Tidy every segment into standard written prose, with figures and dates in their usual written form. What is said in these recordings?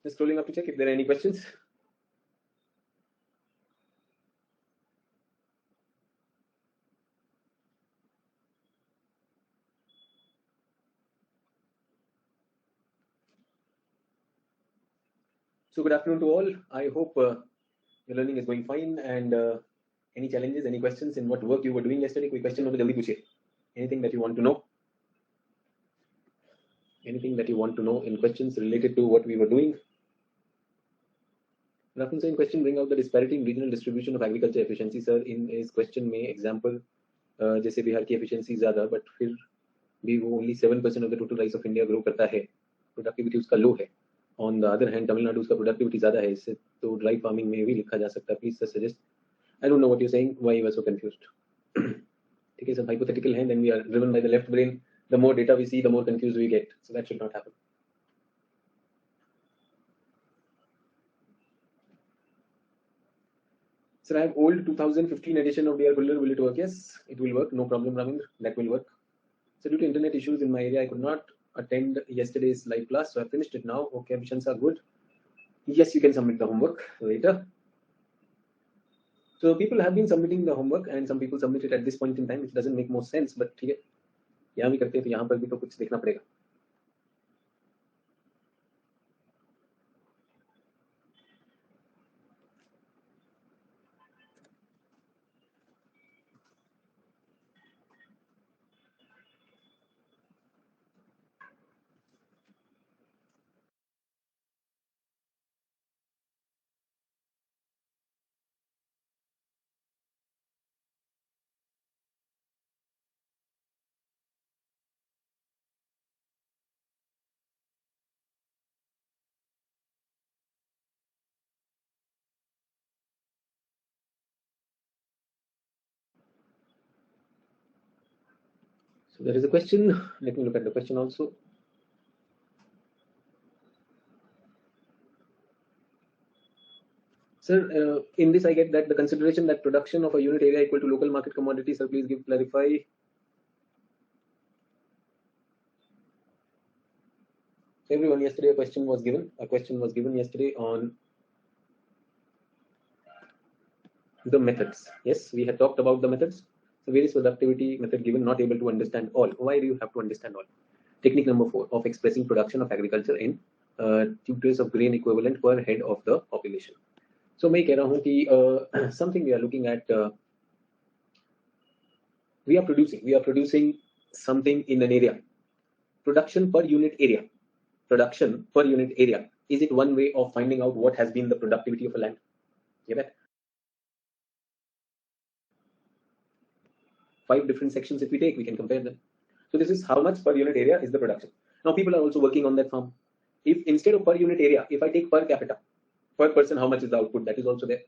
Just scrolling up to check if there are any questions. So good afternoon to all. I hope your learning is going fine, and any challenges, any questions in what work you were doing yesterday? कोई question हो तो जल्दी पूछिए. Anything that you want to know? Anything that you want to know in questions related to what we were doing? Rafin sir, in question bring out the disparity in regional distribution of agriculture efficiency. Sir, in his question में example जैसे बिहार की efficiency ज़्यादा, but फिर भी वो only 7% of the total rice of India grow करता है, productivity उसका low है. On the other hand, Tamil Nadu उसका productivity ज़्यादा है, इससे तो dry farming में भी लिखा जा सकता है. Please sir suggest. I don't know what you're saying. Why you were so confused? ठीक है, सब hypothetical हैं. Then we are driven by the left brain. The more data we see, the more confused we get. So that should not happen. Sir, I have old 2015 edition of Dear Buller. Will it work? Yes, it will work. No problem, Ravindra. That will work. So due to internet issues in my area, I could not attend yesterday's live class. So I finished it now. Okay, missions are good. Yes, you can submit the homework later. So people have been submitting the homework, and some people submit it at this point in time, which doesn't make more sense. But ठीक है, यहाँ भी करते हैं तो यहाँ पर भी तो कुछ देखना पड़ेगा. So there is a question. Let me look at the question also. Sir, in this I get that the consideration that production of a unit area equal to local market commodity. Sir, please clarify. So everyone, yesterday a question was given. A question was given yesterday on the methods. Yes, we had talked about the methods. So various productivity method given, not able to understand all. Why do you have to understand all? Technique number 4 of expressing production of agriculture in tutors of grain equivalent per head of the population. So मैं कह रहा हूँ कि something we are looking at. We are producing something in an area. Production per unit area. Production per unit area. Is it one way of finding out what has been the productivity of a land? Yeah, bet. 5 different sections if we take, we can compare them. So this is how much per unit area is the production. Now people are also working on that farm. If instead of per unit area, if I take per capita, per person, how much is the output? That is also there.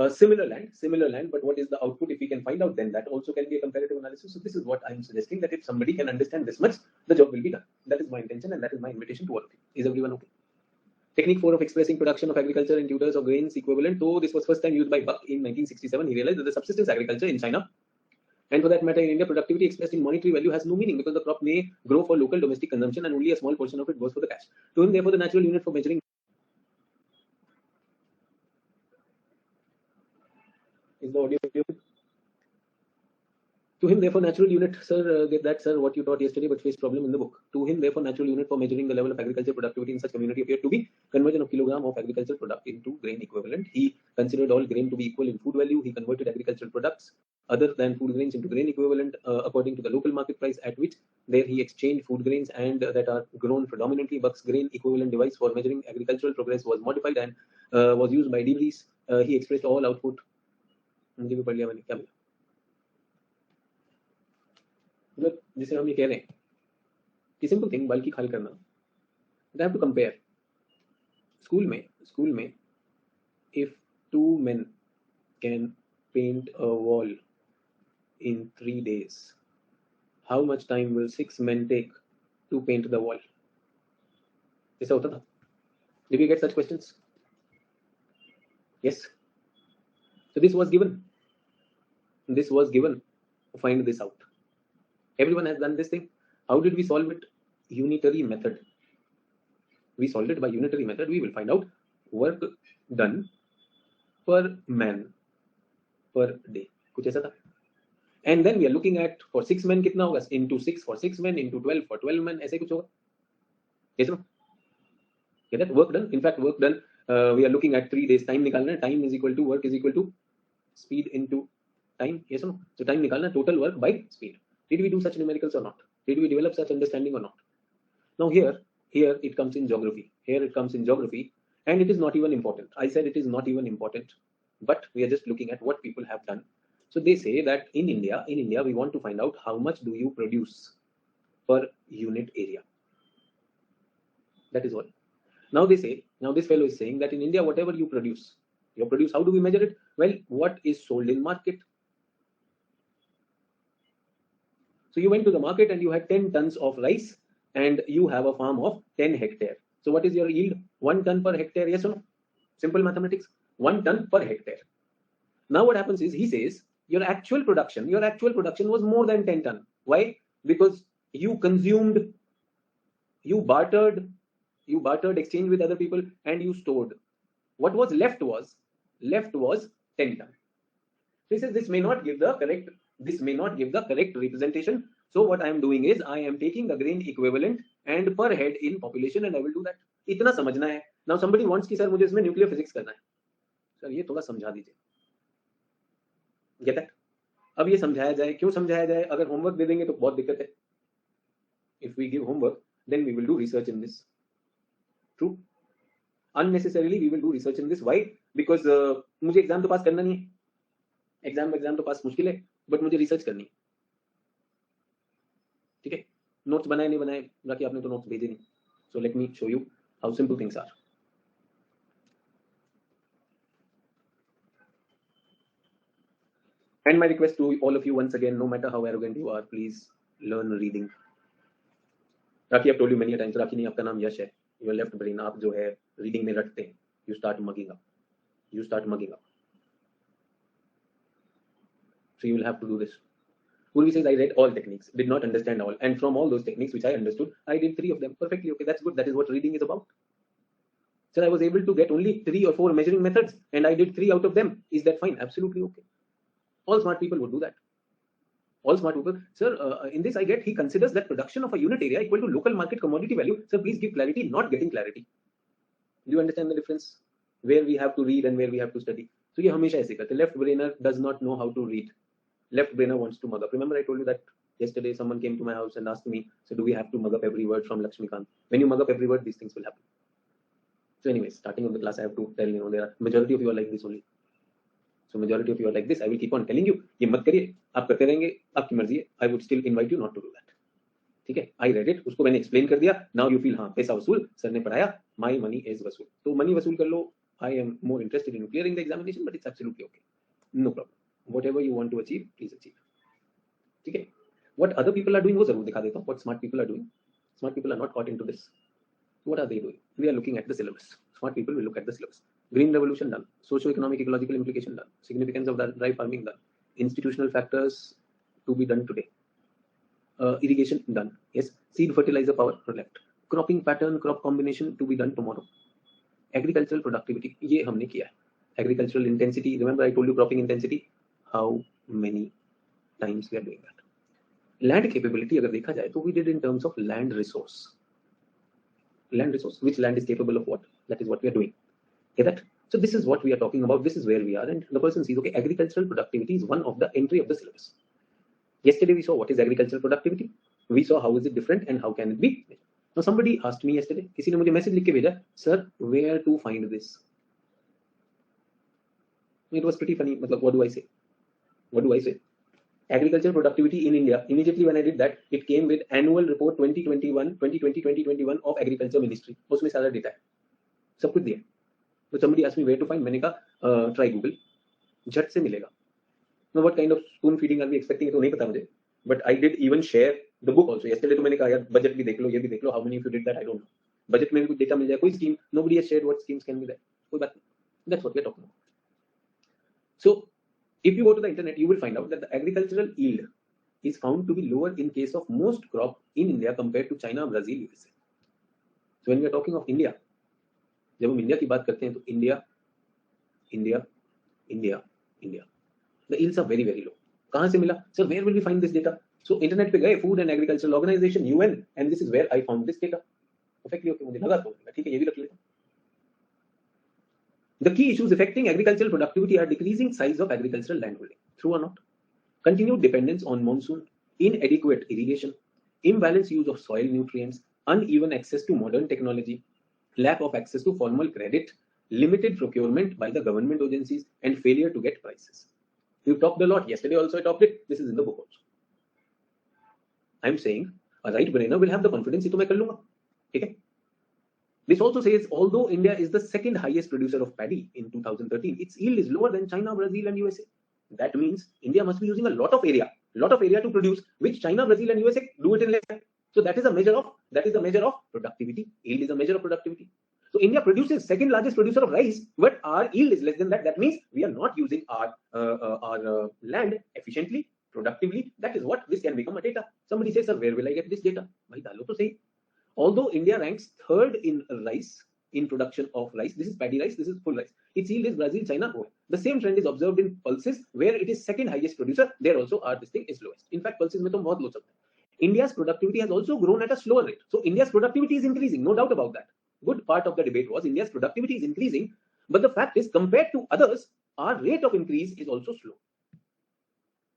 Similar land, but what is the output? If we can find out, then that also can be a comparative analysis. So this is what I'm suggesting, that if somebody can understand this much, the job will be done. That is my intention, and that is my invitation to all of you. Is everyone okay? Technique 4 of expressing production of agriculture in tutors of grains equivalent. So this was first time used by Buck in 1967. He realized that the subsistence agriculture in China, and for that matter in India, productivity expressed in monetary value has no meaning, because the crop may grow for local domestic consumption and only a small portion of it goes for the cash. To him, therefore, the natural unit for measuring is the audio. To him, therefore, natural unit, sir, get that, sir, what you taught yesterday but faced problem in the book. To him, therefore, natural unit for measuring the level of agricultural productivity in such community appeared to be conversion of kilogram of agricultural product into grain equivalent. He considered all grain to be equal in food value. He converted agricultural products other than food grains into grain equivalent according to the local market price, at which there he exchanged food grains and that are grown predominantly. Buck's grain equivalent device for measuring agricultural progress was modified and was used by DeVries. He expressed all output. मतलब जिसे हम ये कह रहे हैं कि simple thing, बल्कि खाली करना. I have to compare. School में if 2 men can paint a wall in 3 days, how much time will 6 men take to paint the wall? ऐसा होता था. Did you get such questions? Yes. So this was given. Find this out. Everyone has done this thing. How did we solve it? Unitary method. we solved it by unitary method, we will find out work done per man per day. कुछ ऐसा था. And then we are looking at for 6 men कितना होगा, into 6 for 6 men, into 12 for 12 men, ऐसे कुछ होगा. Yes or no? Get that? Work done. In fact, work done, we are looking at 3 days. Time निकालना है. Time is equal to work is equal to speed into time. Yes or no? So time निकालना, total work by speed. Did we do such numericals or not? Did we develop such understanding or not? Now here it comes in geography. Here it comes in geography, and it is not even important. I said it is not even important, but we are just looking at what people have done. So they say that in India, we want to find out how much do you produce per unit area. That is all. Now they say, now this fellow is saying that in India, whatever you produce, how do we measure it? Well, what is sold in market? So you went to the market and you had 10 tons of rice and you have a farm of 10 hectares. So what is your yield? 1 ton per hectare, yes or no? Simple mathematics, 1 ton per hectare. Now what happens is, he says, your actual production was more than 10 ton. Why? Because you consumed, you bartered, exchanged with other people, and you stored. What was left was 10 ton. So he says this may not give the correct representation. So what I am doing is, I am taking the grain equivalent and per head in population, and I will do that. इतना समझना है. Now somebody wants कि sir मुझे इसमें nuclear physics करना है. Sir ये थोड़ा समझा दीजिए. Get that? अब ये समझाया जाए, क्यों समझाया जाए? अगर होमवर्क दे देंगे तो बहुत दिक्कत है. If we give homework, then we will do research in this. True. Unnecessarily we will do research in this. Why? Because मुझे एग्जाम तो पास करना नहीं है. एग्जाम तो पास मुश्किल है, बट मुझे रिसर्च करनी है. ठीक है. नोट्स बनाए नहीं बनाए, बाकी आपने तो नोट्स भेजे नहीं. So let me show you how simple things are. And my request to all of you once again, no matter how arrogant you are, please learn reading. Raki, I've told you many times, Raki नहीं, आपका नाम यश है. Your left brain, आप जो है reading में रटते हैं. You start mugging up. So you will have to do this. Urvi says, I read all techniques, did not understand all. And from all those techniques which I understood, I did 3 of them perfectly. Okay, that's good. That is what reading is about. So I was able to get only 3 or 4 measuring methods, and I did 3 out of them. Is that fine? Absolutely okay. All smart people would do that. All smart people. Sir, in this I get, he considers that production of a unit area equal to local market commodity value. Sir, please give clarity, not getting clarity. Do you understand the difference? Where we have to read and where we have to study. So ये हमेशा ऐसे करते. Left brainer does not know how to read. Left brainer wants to mug up. Remember I told you that yesterday someone came to my house and asked me, so do we have to mug up every word from Lakshmikant? When you mug up every word, these things will happen. So anyways, starting of the class, I have to tell, there are majority of you are like this only. So majority of you are like this. I will keep on telling you, ये मत करिए, आप करते रहेंगे, आपकी मर्जी है. I would still invite you not to do that. ठीक है? I read it, उसको मैंने explain कर दिया. Now you feel हाँ पैसा वसूल, सर ने पढ़ाया, my money is वसूल. तो money वसूल कर लो. I am more interested in clearing the examination, but it's absolutely okay. No problem. Whatever you want to achieve, please achieve. ठीक है? What other people are doing, वो जरूर दिखा देता हूँ. What smart people are doing. Smart people are not caught into this. What are they doing? We are looking at the syllabus. Smart people will look at the syllabus. Green revolution done. Socio-economic ecological implication done. Significance of dry farming done. Institutional factors to be done today. Irrigation done. Yes. Seed fertilizer power left. Cropping pattern, crop combination to be done tomorrow. Agricultural productivity. ये हमने किया है. Agricultural intensity. Remember I told you cropping intensity. How many times we are doing that? Land capability अगर देखा जाए तो we did in terms of land resource. Land resource. Which land is capable of what? That is what we are doing. Get that? So this is what we are talking about. This is where we are. And the person sees, okay, agricultural productivity is one of the entry of the syllabus. Yesterday we saw what is agricultural productivity. We saw how is it different and how can it be. Now somebody asked me yesterday, किसी ने मुझे message लिख के भेजा, sir, where to find this? It was pretty funny. मतलब, what do I say? Agricultural productivity in India. Immediately when I did that, it came with annual report 2020-2021 of Agriculture Ministry. उसमें सारा data है. सब कुछ दिया. But somebody asked me where to find. मैंने कहा try Google. झट से मिलेगा. Now what kind of spoon feeding are we expecting? तो नहीं पता मुझे. But I did even share the book also. Yesterday तो मैंने कहा यार budget भी देख लो, ये भी देख लो. How many of you did that? I don't know. Budget में भी कुछ data मिल जाए. कोई scheme. Nobody has shared what schemes can be there. कोई बात नहीं. That's what we are talking about. So if you go to the internet, you will find out that the agricultural yield is found to be lower in case of most crop in India compared to China, Brazil, USA. So when we are talking of India, जब हम India की बात करते हैं तो India India India India, the yields are very very low. कहाँ से मिला sir? Where will we find this data? So internet पे गए, food and agricultural organisation UN, and this is where I found this data. Perfectly okay, मुझे लगा तो ठीक है, ये भी रख लेता हूं. The key issues affecting agricultural productivity are decreasing size of agricultural landholding, true or not? Continued dependence on monsoon, inadequate irrigation, imbalanced use of soil nutrients, uneven access to modern technology, lack of access to formal credit, limited procurement by the government agencies, and failure to get prices. We've talked a lot. Yesterday also I talked it. This is in the book also. I'm saying a right brainer will have the confidence to make a lunga. Okay? This also says, although India is the second highest producer of paddy in 2013, its yield is lower than China, Brazil, and USA. That means India must be using a lot of area to produce, which China, Brazil, and USA do it in less time. So that is a measure of productivity. Yield is a measure of productivity. So India produces second largest producer of rice, but our yield is less than that. That means we are not using our land efficiently, productively. That is what this can become a data. Somebody says, sir, where will I get this data? Bhai dalo to sahi. Although India ranks third in rice, in production of rice, this is paddy rice, this is full rice. Its yield is Brazil, China, Goa. The same trend is observed in pulses, where it is second highest producer. There also our this thing is lowest. In fact, pulses mein to bahut low chalta hai. India's productivity has also grown at a slower rate. So India's productivity is increasing, no doubt about that. Good part of the debate was India's productivity is increasing, but the fact is, compared to others, our rate of increase is also slow.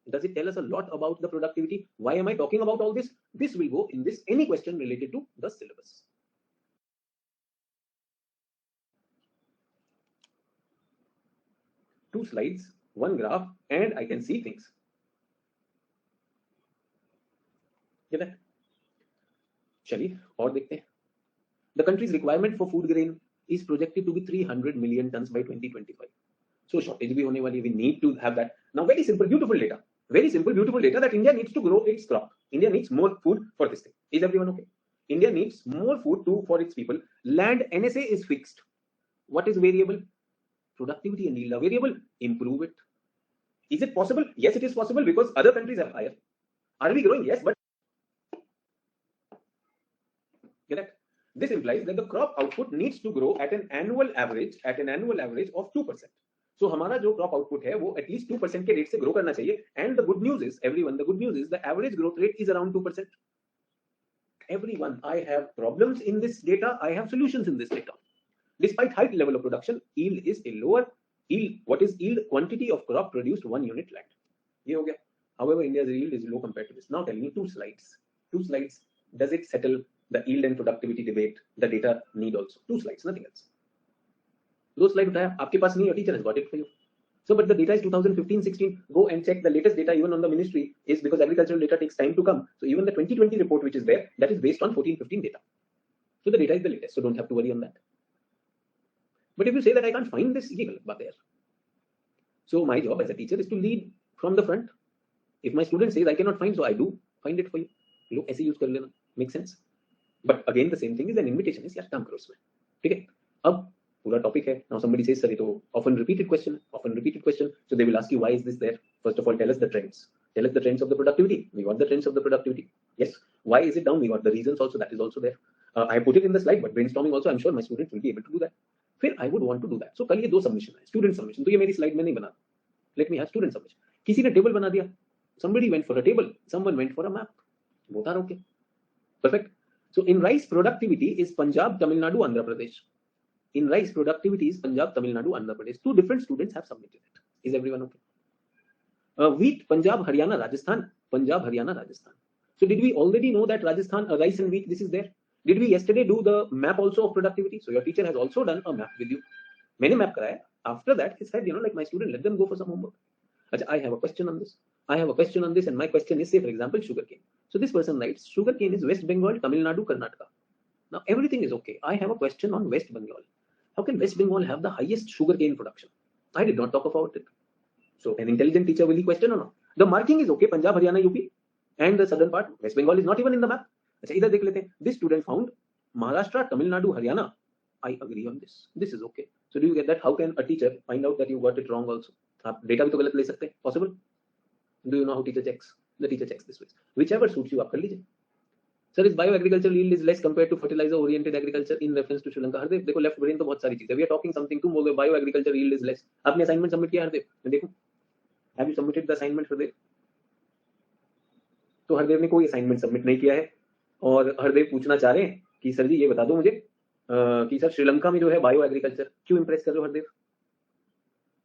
Does it tell us a lot about the productivity? Why am I talking about all this? This will go in this any question related to the syllabus. Two slides, one graph, and I can see things. Get that? चलिए और देखते हैं. The country's requirement for food grain is projected to be 300 million tons by 2025. So shortage bhi hone wali. We need to have that. Now very simple, beautiful data. Very simple, beautiful data that India needs to grow its crop. India needs more food for this thing. Is everyone okay? India needs more food too for its people. Land NSA is fixed. What is variable? Productivity and yield are variable. Improve it. Is it possible? Yes, it is possible because other countries have higher. Are we growing? Yes, but get it? This implies that the crop output needs to grow at an annual average of 2%. So हमारा जो crop output है वो at least 2% के rate से grow करना चाहिए. And the good news is, everyone, the good news is the average growth rate is around 2%. Everyone, I have problems in this data. I have solutions in this data. Despite high level of production, yield is a lower yield. What is yield? Quantity of crop produced 1 unit land. ये हो गया. However, India's yield is low compared to this. Now telling you two slides. Does it settle the yield and productivity debate? The data need also. 2 slides, nothing else. Those slides उठाया, आपके पास नहीं है, teacher has got it for you. So, but the data is 2015-16. Go and check the latest data even on the ministry, is because agricultural data takes time to come. So even the 2020 report which is there, that is based on 14-15 data. So the data is the latest. So don't have to worry on that. But if you say that I can't find this, ये गलत बात है यार. So my job as a teacher is to lead from the front. If my student says I cannot find, so I do find it for you. लो ऐसे use कर लेना. Make sense? But again, the same thing is an invitation is यार काम करो इसमें. ठीक है? अब पूरा टॉपिक है. Now somebody says, sir, ये तो often repeated question. So they will ask you, why is this there? First of all, tell us the trends. Tell us the trends of the productivity. We got the trends of the productivity. Yes. Why is it down? We got the reasons also. That is also there. I put it in the slide, but brainstorming also, I'm sure my students will be able to do that. फिर I would want to do that. So कल ये 2 submission है. Student submission तो ये मेरी slide में नहीं बना. Let me have student submission. किसी ने टेबल बना दिया. Somebody went for a table. Someone went for a map. Both are okay. Perfect. So in rice productivity is Punjab, Tamil Nadu, Andhra Pradesh. In rice productivity is Punjab, Tamil Nadu, Andhra Pradesh. 2 different students have submitted it. Is everyone okay? Wheat, Punjab, Haryana, Rajasthan. Punjab, Haryana, Rajasthan. So did we already know that Rajasthan, rice and wheat, this is there? Did we yesterday do the map also of productivity? So your teacher has also done a map with you. मैंने map कराया. After that, he said, like my student, let them go for some homework. I have a question on this. And my question is, say, for example, sugarcane. So this person writes, sugarcane is West Bengal, Tamil Nadu, Karnataka. Now everything is okay. I have a question on West Bengal. How can West Bengal have the highest sugarcane production? I did not talk about it. So an intelligent teacher will he question or not? The marking is okay. Punjab, Haryana, UP, and the southern part. West Bengal is not even in the map. इधर देख लेते हैं. This student found Maharashtra, Tamil Nadu, Haryana. I agree on this. This is okay. So do you get that? How can a teacher find out that you got it wrong also? आप data भी तो गलत ले सकते हैं. Possible? Do you know how teacher checks? The teacher checks this way. Whichever suits you, आप कर लीजिए. सर इस bio agriculture yield is less compare to fertiliser oriented agriculture in reference to Sri Lanka. Hardev देखो लेफ्ट ब्रेन तो बहुत सारी चीजें, we are talking something, तुम बोलोगे bio agriculture yield is less. आपने असाइनमेंट सबमिट किया हरदेव? मैं देखूं, have you submitted the assignment Hardev? तो हरदेव ने कोई असाइनमेंट सबमिट नहीं किया है और हरदेव पूछना चाह रहे हैं कि सर जी ये बता दो मुझे कि सर श्रीलंका में जो है बायो एग्रीकल्चर क्यों इंप्रेस कर रहे हो हरदेव?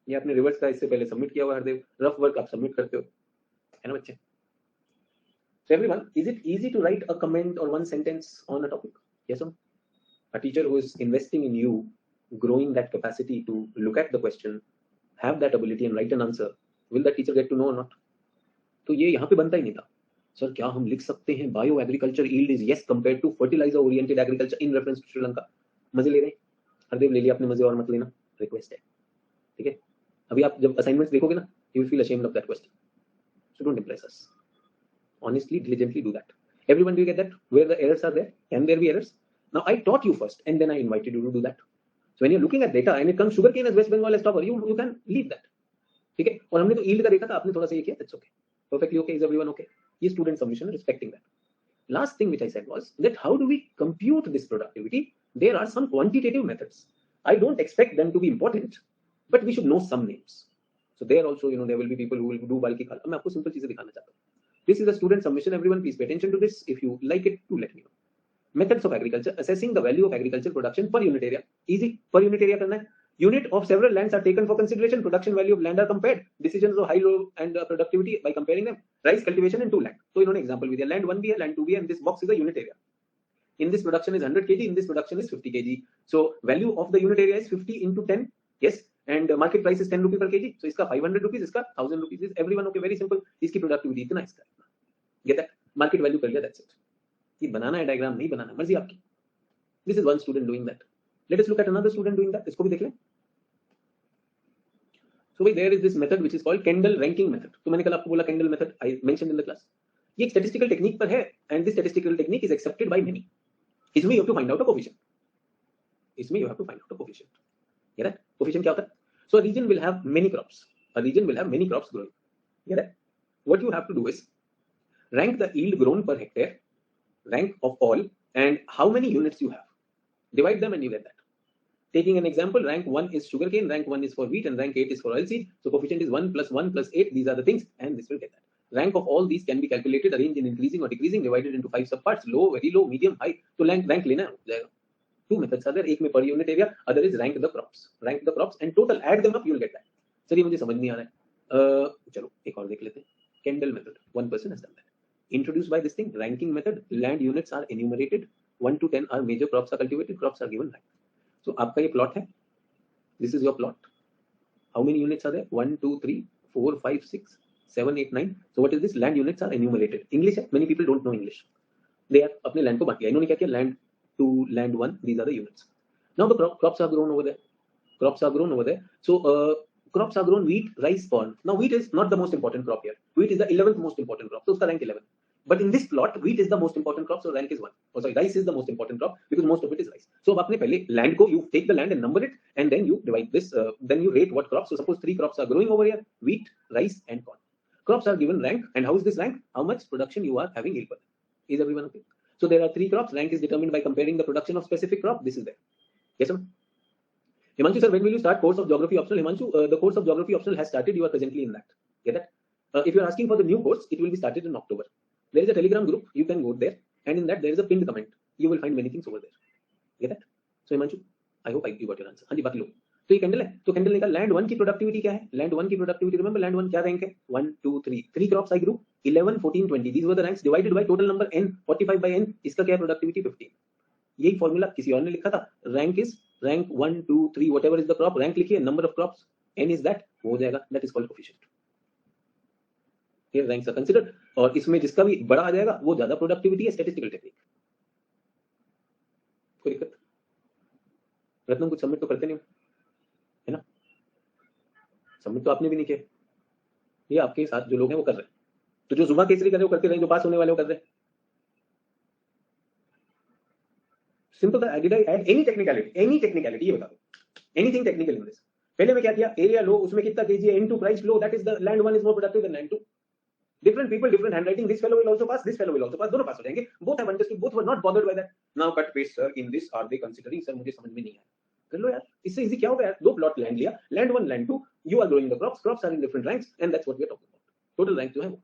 ये आपने रिवर्स का इससे पहले सबमिट किया हुआ हरदेव, रफ वर्क आप सबमिट करते हो, है ना बच्चे? So everyone, is it easy to write a comment or one sentence on a topic? Yes or no? A teacher who is investing in you, growing that capacity to look at the question, have that ability and write an answer, will that teacher get to know or not? तो ये यहाँ पे बनता ही नहीं था। Sir क्या हम लिख सकते हैं bio agriculture yield is yes compare to fertiliser oriented agriculture in reference to Sri Lanka? मजे ले रहे हैं हरदेव? ले लिया आपने मजे, और मत लेना, रिक्वेस्ट है, ठीक है? अभी आप जब असाइनमेंट्स देखोगे ना, you will feel ashamed of that question, so don't impress us, honestly, diligently do that. Everyone, do you get that? Where the errors are there? Can there be errors? Now, I taught you first, and then I invited you to do that. So when you're looking at data and it comes sugarcane as West Bengal as topper, you can leave that. ठीक है? और हमने तो yield का देखा था, आपने थोड़ा सा ये किया, that's okay. Perfectly okay. Is everyone okay? ये student submission, respecting that. Last thing which I said was that how do we compute this productivity? There are some quantitative methods. I don't expect them to be important, but we should know some names. So there also, there will be people who will do bulky column. मैं आपको simple चीजें दिखाना चाहता हूँ. This is a student submission. Everyone, please pay attention to this. If you like it, do let me know. Methods of agriculture: assessing the value of agricultural production per unit area. Easy. Per unit area करना है. Unit of several lands are taken for consideration. Production value of land are compared. Decisions of high, low, and productivity by comparing them. Rice cultivation in 2 lakh. तो इन्होंने example भी दिया. Land 1 भी है, land 2 भी है, and this box is a unit area. In this production is 100 kg. In this production is 50 kg. So value of the unit area is 50 into 10. Yes. And market price is 10 rupees per kg. So इसका 500 rupees, इसका 1000 rupees. Is everyone okay? Very simple. इसकी productivity इतना, इसका इतना. Get that? Market value कर लिया, that's it. ये बनाना है डायग्राम, नहीं बनाना मर्जी आपकी. This is one student doing that. Let us look at another student doing that. इसको भी देख लें. So there is this method which is called Kendall ranking method. तो मैंने कल आपको बोला Kendall method, I mentioned in the class. ये एक statistical technique पर है, and this statistical technique is accepted by many. इसमें you have to find out a coefficient. इसमें you have to find out a coefficient. Get that? Coefficient क्या होता है? So a region will have many crops. A region will have many crops growing. Get that? What you have to do is rank the yield grown per hectare, rank of all, and how many units you have. Divide them and you get that. Taking an example, rank 1 is sugarcane, rank 1 is for wheat, and rank 8 is for oilseed. So coefficient is 1 plus 1 plus 8. These are the things, and this will get that. Rank of all these can be calculated, arranged in increasing or decreasing, divided into 5 subparts: low, very low, medium, high. So rank लेना है. 2 methods are there. एक में per unit area, other is rank the crops. Rank the crops and total add them up, you will get that. Sir ये मुझे समझ नहीं आ रहा है. चलो एक और देख लेते हैं. Kendall method. One person has done that. Introduced by this thing, ranking method. Land units are enumerated. 1 to 10 are major crops are cultivated. Crops are given rank. So आपका ये plot है. This is your plot. How many units are there? 1, 2, 3, 4, 5, 6, 7, 8, 9. So what is this? Land units are enumerated. English है. Many people don't know English. They are अपने land को बांट दिया. इन्होंने क्या किया? Land 2, land 1. These are the units. Now the crops are grown over there. Crops are grown over there. So crops are grown: wheat, rice, corn. Now wheat is not the most important crop here. Wheat is the 11th most important crop. So उसका rank 11. But in this plot, wheat is the most important crop, so rank is 1. Oh, sorry, rice is the most important crop because most of it is rice. So अब आपने पहले land को, you take the land and number it, and then you divide this. Then you rate what crops. So suppose 3 crops are growing over here: wheat, rice, and corn. Crops are given rank, and how is this rank? How much production you are having yield per. Is everyone okay? So there are 3 crops. Rank is determined by comparing the production of specific crop. This is there. Yes, sir. Himanshu sir, when will you start course of geography optional? Himanshu, the course of geography optional has started. You are presently in that. Get that? If you are asking for the new course, it will be started in October. There is a Telegram group. You can go there, and in that there is a pinned comment. You will find many things over there. Get that? So Himanshu, I hope you got your answer. हाँ जी, बाकी लोग. तो ये candle है. तो candle ने कहा land 1 की productivity क्या है? Land 1 की productivity, remember land 1 क्या rank है? 1, 2, 3. 3 crops I grew. 11, 14, 20. These were the ranks divided by total number n. 45 by n. इसका क्या है productivity? 15. यही formula किसी और ने लिखा था. Rank is rank 1, 2, 3. Whatever is the crop, rank लिखिए. Number of crops n is that. हो जाएगा. That is called coefficient. Here ranks are considered. और इसमें जिसका भी बड़ा आ जाएगा वो ज्यादा प्रोडक्टिविटी है. Statistical technique. कोई दिक्कत? रत्नम कुछ सबमिट तो करते नहीं है ना? सबमिट तो आपने भी नहीं किया. ये आपके साथ जो लोग हैं वो कर रहे हैं. तो जो जुमा केसरी कर रहे हो करते रहे, जो पास होने वाले वो कर रहे हैं. सिंपल था. Did I add any technicality? Any technicality ये बता दो. Anything technical in this. पहले मैं क्या किया? एरिया लो, उसमें कितना केजी है, into price low. That is the land 1 is more productive than land 2. Different people, different handwriting. This fellow will also pass. This fellow will also pass. दोनों pass हो जाएंगे. Both have understood. Both were not bothered by that. Now cut paste sir. In this are they considering? Sir मुझे समझ में नहीं आया. कर लो यार. इससे easy क्या होगा यार? दो plot land लिया. Land 1, land 2. You are growing the crops. Crops are in different ranks, and that's what we are talking about. Total rank जो है वो.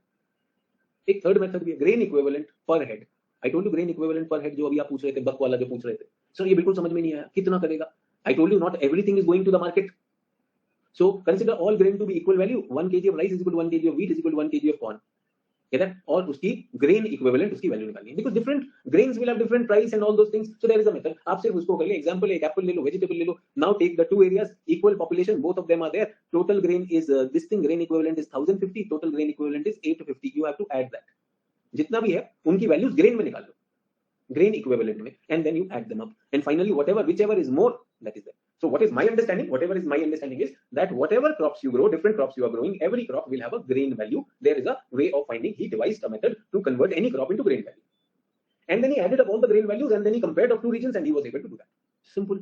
एक third method भी है. Grain equivalent per head. I told you grain equivalent per head जो अभी आप पूछ रहे थे, बक वाला जो पूछ रहे थे. Sir ये बिल्कुल समझ में नहीं आया. कितना करेगा? I told you not everything is going to the market. So consider all grain to be equal value. 1 kg of rice is equal to 1 kg of wheat is equal to 1 kg of corn. Get that? और उसकी grain equivalent उसकी value निकालनी है. Because different grains will have different price and all those things. So there is a method. आप सिर्फ उसको करिए. Example एक apple ले लो, vegetable ले लो. Now take the two areas, equal population, both of them are there. Total grain is this thing. Grain equivalent is 1050. Total grain equivalent is 850. You have to add that. जितना भी है उनकी values grain में निकाल लो. Grain equivalent में, and then you add them up. And finally, whichever is more, that is there. So what is my understanding? Whatever is my understanding is that whatever crops you grow, different crops you are growing, every crop will have a grain value. There is a way of finding. He devised a method to convert any crop into grain value. And then he added up all the grain values and then he compared of two regions and he was able to do that. Simple,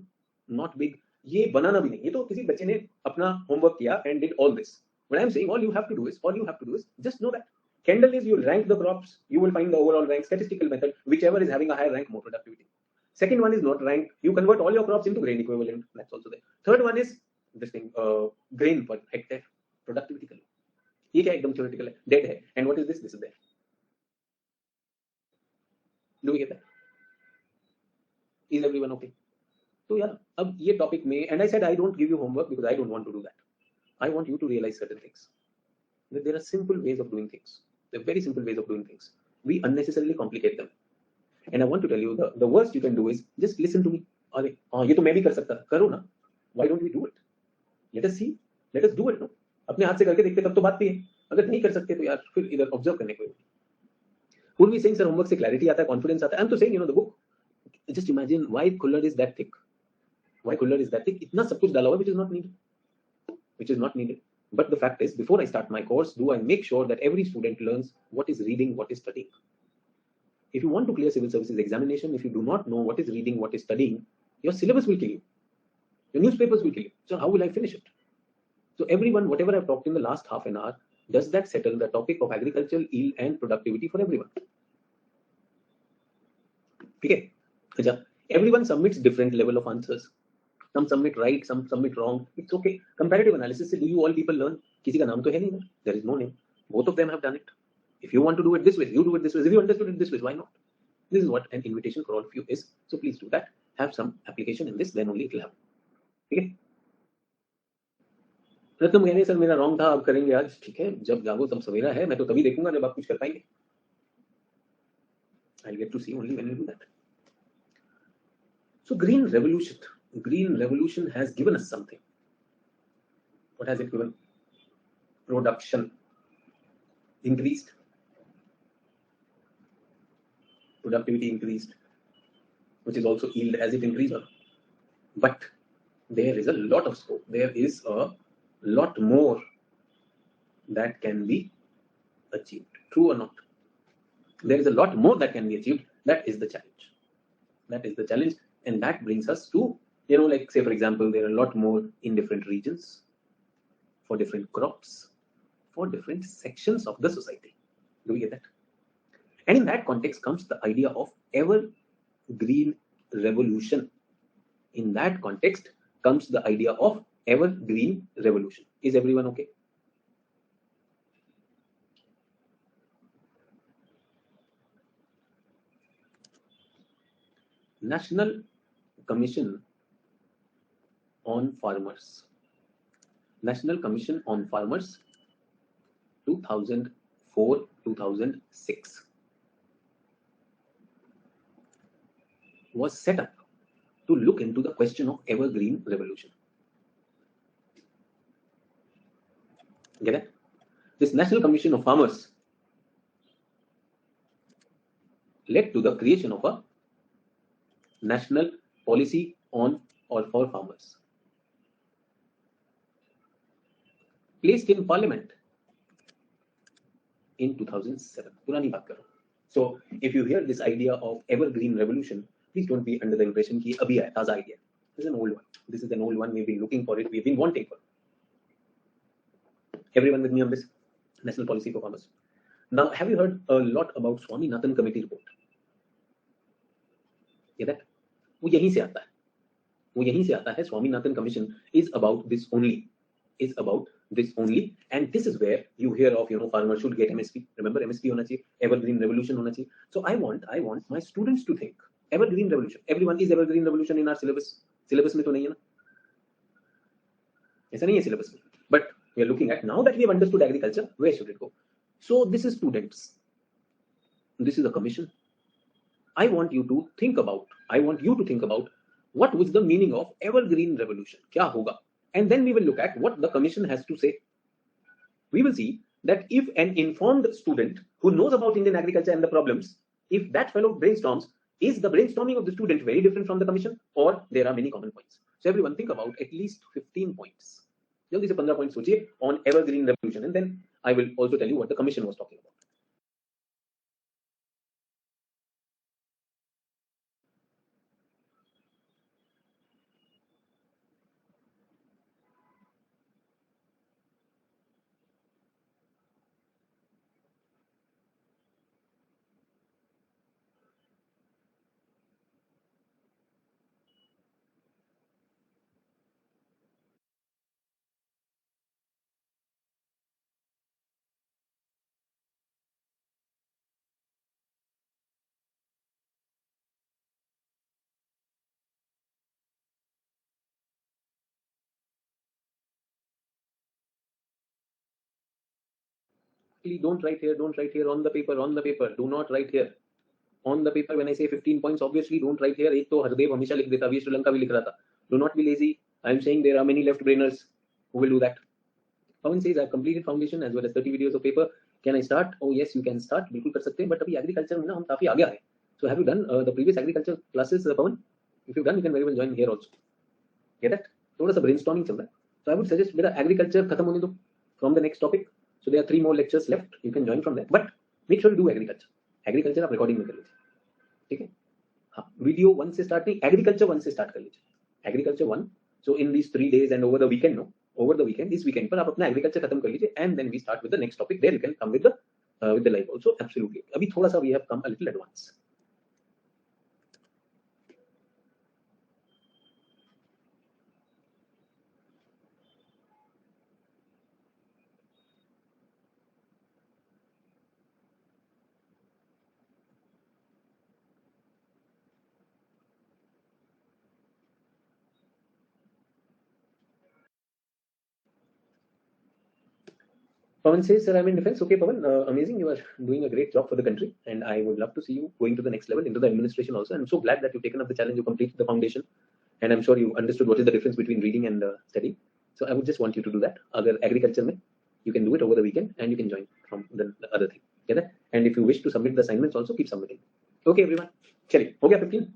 not big. ये बनाना भी नहीं. ये तो किसी बच्चे ने अपना homework किया and did all this. What I am saying, all you have to do is just know that. Kendall is you rank the crops, you will find the overall rank, statistical method, whichever is having a higher rank, more productivity. Second one is not rank, you convert all your crops into grain equivalent, that's also there. Third one is this thing, grain per hectare, productivity. ये क्या एकदम theoretical है, dead है. And what is this? This is there. Do we get that? Is everyone okay? So yeah, अब ये topic में, and I said I don't give you homework because I don't want to do that. I want you to realize certain things. That there are simple ways of doing things. They're very simple ways of doing things. We unnecessarily complicate them. And I want to tell you, the worst you can do is just listen to me. अरे हाँ ये तो मैं भी कर सकता, करो ना. Why don't we do it? Let us see. Let us do it. No? अपने हाथ से करके देखते तब तो बात भी है. अगर नहीं कर सकते तो यार फिर इधर ऑब्जर्व करने को. Would we saying sir homework से clarity आता है, confidence आता है? I'm to saying the book. Just imagine why Kuller is that thick. Why Kuller is that thick? इतना सब कुछ डाला हुआ which is not needed. Which is not needed. But the fact is, before I start my course, do I make sure that every student learns what is reading, what is studying. If you want to clear civil services examination, if you do not know what is reading, what is studying, your syllabus will kill you. Your newspapers will kill you. So how will I finish it? So everyone, whatever I've talked in the last half an hour, does that settle the topic of agricultural yield and productivity for everyone? Okay. Everyone submits different level of answers. Some submit right, some submit wrong. It's okay. Comparative analysis, do you all people learn? किसी का नाम तो है नहीं ना. There is no name. Both of them have done it. If you want to do it this way, you do it this way. If you understood it this way, why not? This is what an invitation for all of you is. So please do that. Have some application in this, then only it will happen. Okay? रत्न कह रहे sir मेरा wrong था, अब करेंगे आज. ठीक है, जब जागो तब सवेरा है. मैं तो तभी देखूंगा जब आप कुछ कर पाएंगे. I'll get to see only when you do that. So green revolution has given us something. What has it given? Production increased, productivity increased, which is also yield as it increased. But there is a lot of scope. There is a lot more that can be achieved. True or not? There is a lot more that can be achieved. That is the challenge. That is the challenge. And that brings us to, like say for example, there are a lot more in different regions, for different crops, for different sections of the society. Do we get that? And in that context comes the idea of evergreen revolution. In that context comes the idea of evergreen revolution. Is everyone okay? National Commission on Farmers. National Commission on Farmers 2004-2006 was set up to look into the question of evergreen revolution. Get it? This National Commission of Farmers led to the creation of a national policy on or for farmers, placed in Parliament in 2007. पुरानी बात करो. So if you hear this idea of evergreen revolution, please don't be under the impression कि अभी आया ताजा idea. This is an old one. This is an old one. We've been looking for it. We've been wanting for it. Everyone with me on this national policy for farmers. Now, have you heard a lot about Swaminathan Committee report? Yeah, that वो यहीं से आता है. वो यहीं से आता है. Swaminathan Commission is about this only. Is about this only, and this is where you hear of, farmers should get MSP. Remember, MSP होना चाहिए, evergreen revolution होना चाहिए. So I want my students to think evergreen revolution. Everyone is evergreen revolution in our syllabus. Syllabus में तो नहीं है ना? ऐसा नहीं है syllabus में. But we are looking at, now that we have understood agriculture, where should it go? So this is students. This is a commission. I want you to think about what was the meaning of evergreen revolution. क्या होगा? And then we will look at what the commission has to say. We will see that if an informed student who knows about Indian agriculture and the problems, if that fellow brainstorms, is the brainstorming of the student very different from the commission, or there are many common points? So everyone think about at least 15 points. जल्दी से 15 points सोचिए on evergreen revolution, and then I will also tell you what the commission was talking about. Please don't write here on the paper. Do not write here on the paper. When I say 15 points, obviously don't write here. एक तो हरदेव हमेशा लिख देता, we Sri Lanka भी लिख रहा था. Do not be lazy. I am saying there are many left brainers who will do that. Pawan says I've completed foundation as well as 30 videos of paper. Can I start? Oh yes, you can start. बिल्कुल कर सकते हैं. But अभी agriculture में ना हम काफी आगे आ गए. So have you done the previous agriculture classes, Pawan? If you've done, you can very well join here also. Get that? थोड़ा सा brainstorming चल रहा है. So I would suggest मेरा agriculture खत्म होने दो from the next topic. So there are 3 more lectures left. You can join from there. But make sure you do agriculture. Agriculture आप recording में कर लीजिए. ठीक है? हाँ, वीडियो 1 से स्टार्ट नहीं, एग्रीकल्चर 1 से स्टार्ट कर लीजिए. Agriculture 1. So in these 3 days and over the weekend, no, over the weekend, इस वीकेंड पर आप अपना एग्रीकल्चर खत्म कर लीजिए, and then we start with the next topic. There you can come with the live also. Absolutely. अभी थोड़ा सा we have come a little advance. Pawan says, sir, I'm in defense. Okay, Pawan, amazing. You are doing a great job for the country, and I would love to see you going to the next level into the administration also. I'm so glad that you've taken up the challenge, you completed the foundation, and I'm sure you understood what is the difference between reading and studying. So I would just want you to do that. Agar agriculture mein, you can do it over the weekend, and you can join from the other thing. Get that? And if you wish to submit the assignments also, keep submitting. Okay, everyone. चलिए, हो गया 15?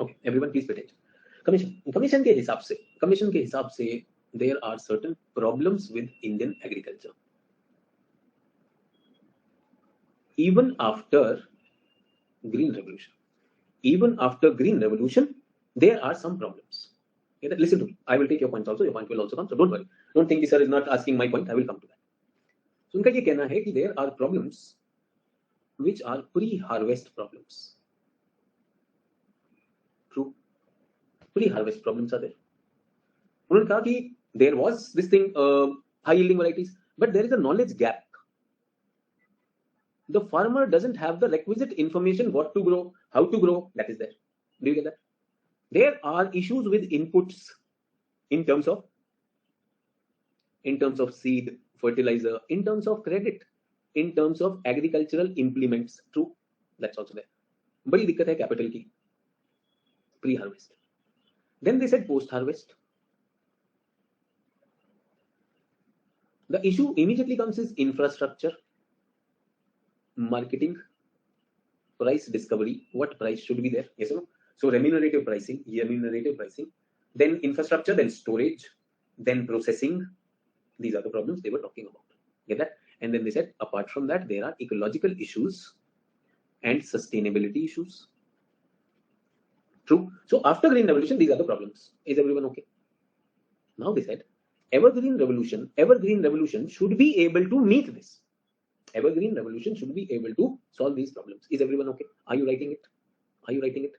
Okay, everyone, please pay attention. Commission के हिसाब से there are certain problems with Indian agriculture. Even after Green Revolution, there are some problems. Okay, listen to me. I will take your points also. Your point will also come. So don't worry. Don't think the sir is not asking my point. I will come to that. So उनका ये कहना है कि there are problems which are pre-harvest problems. True. Pre-harvest problems are there. उन्होंने कहा कि there was this thing, high yielding varieties, but there is a knowledge gap. The farmer doesn't have the requisite information what to grow, how to grow. That is there. Do you get that? There are issues with inputs in terms of seed, fertilizer, in terms of credit, in terms of agricultural implements. True. That's also there. बड़ी दिक्कत है capital की. Pre-harvest. Then they said post-harvest. The issue immediately comes is infrastructure, marketing, price discovery. What price should be there? Yes or no? So remunerative pricing, then infrastructure, then storage, then processing. These are the problems they were talking about. Get that? And then they said, apart from that, there are ecological issues and sustainability issues. True. So after Green Revolution, these are the problems. Is everyone okay? Now they said, Evergreen Revolution should be able to meet this. Evergreen revolution should be able to solve these problems. Is everyone okay? Are you writing it? Are you writing it?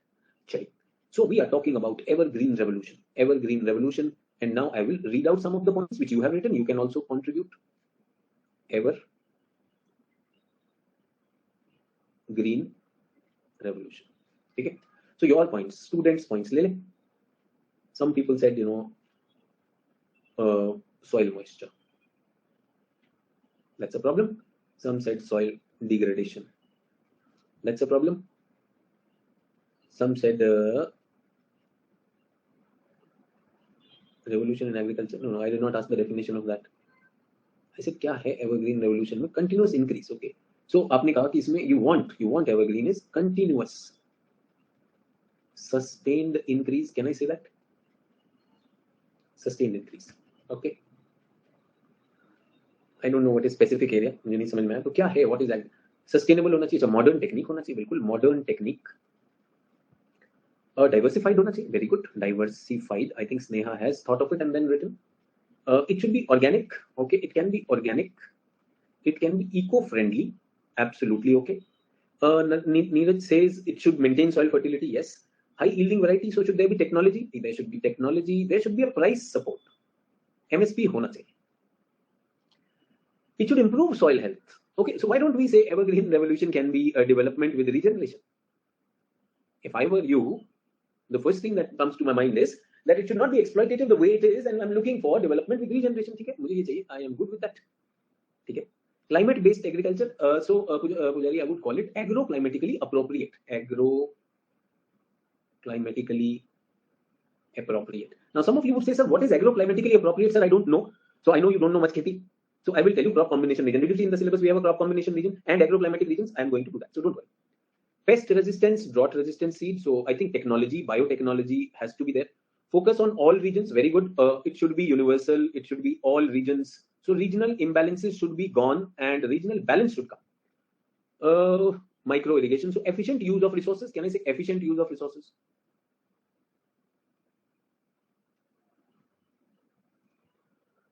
Chali. So we are talking about evergreen revolution. Evergreen revolution. And now I will read out some of the points which you have written. You can also contribute. Evergreen revolution. Okay. So your points, students' points. Lele. Some people said, soil moisture. That's a problem. Some said soil degradation. That's a problem. Some said revolution in agriculture. No, I did not ask the definition of that. I said क्या है evergreen revolution में continuous increase. Okay. So आपने कहा कि इसमें you want evergreen is continuous, sustained increase. Can I say that? Sustained increase. Okay. I don't know what is specific area. मुझे नहीं समझ में आया. तो क्या है? What is that? Sustainable होना चाहिए. Modern technique होना चाहिए. बिल्कुल modern technique. Diversified होना चाहिए. Very good. Diversified. I think Sneha has thought of it and then written. It should be organic. Okay. It can be organic. It can be eco-friendly. Absolutely okay. Neeraj says it should maintain soil fertility. Yes. High yielding variety. So should there be technology? There should be technology. There should be a price support. MSP होना चाहिए. It should improve soil health. Okay. So why don't we say evergreen revolution can be a development with regeneration? If I were you, the first thing that comes to my mind is that it should not be exploitative the way it is, and I'm looking for development with regeneration. ठीक है? मुझे ये चाहिए. I am good with that. ठीक है? Climate-based agriculture. Pujari, I would call it agroclimatically appropriate. Agroclimatically appropriate. Now, some of you would say, sir, what is agroclimatically appropriate, sir? I don't know. So I know you don't know much kheti. So I will tell you crop combination region. Did you see in the syllabus we have a crop combination region and agroclimatic regions? I am going to do that. So don't worry. Pest resistance, drought resistant seed. So I think technology, biotechnology has to be there. Focus on all regions. Very good. It should be universal. It should be all regions. So regional imbalances should be gone and regional balance should come. Micro irrigation. So efficient use of resources. Can I say efficient use of resources?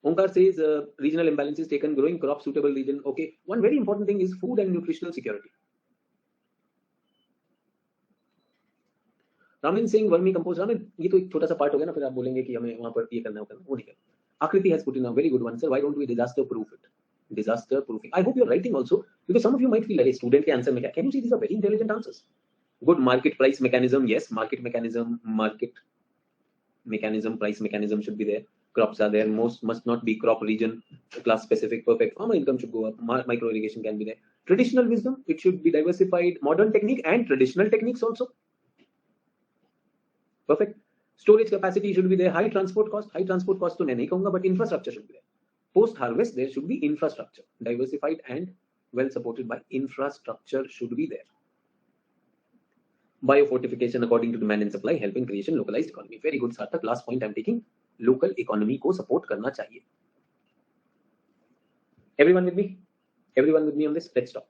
Omkar says regional imbalances taken, growing crop suitable region. Okay. One very important thing is food and nutritional security. Ramen Singh vermi compost. Ramen ये तो एक छोटा सा part हो गया ना, फिर आप बोलेंगे कि हमें वहां पर ये करना है वो नहीं करना. आकृति has put in a very good one, sir. Why don't we disaster proof it? Disaster proofing. I hope you're writing also, because some of you might feel like a student के आंसर में क्या. Can you see these are very intelligent answers? Good market price mechanism. Yes, market mechanism, price mechanism should be there. Crops are there. Most must not be crop region, class specific. Perfect. Farmer income should go up. Micro irrigation can be there. Traditional wisdom. It should be diversified. Modern technique and traditional techniques also. Perfect. Storage capacity should be there. High transport cost. High transport cost to nahi kahunga, but infrastructure should be there. Post harvest, there should be infrastructure. Diversified and well supported by infrastructure should be there. Biofortification according to demand and supply, helping creation localized economy. Very good, Sarthak. Last point I'm taking. Local economy को support करना चाहिए. Everyone with me? Everyone with me on this? Let's talk.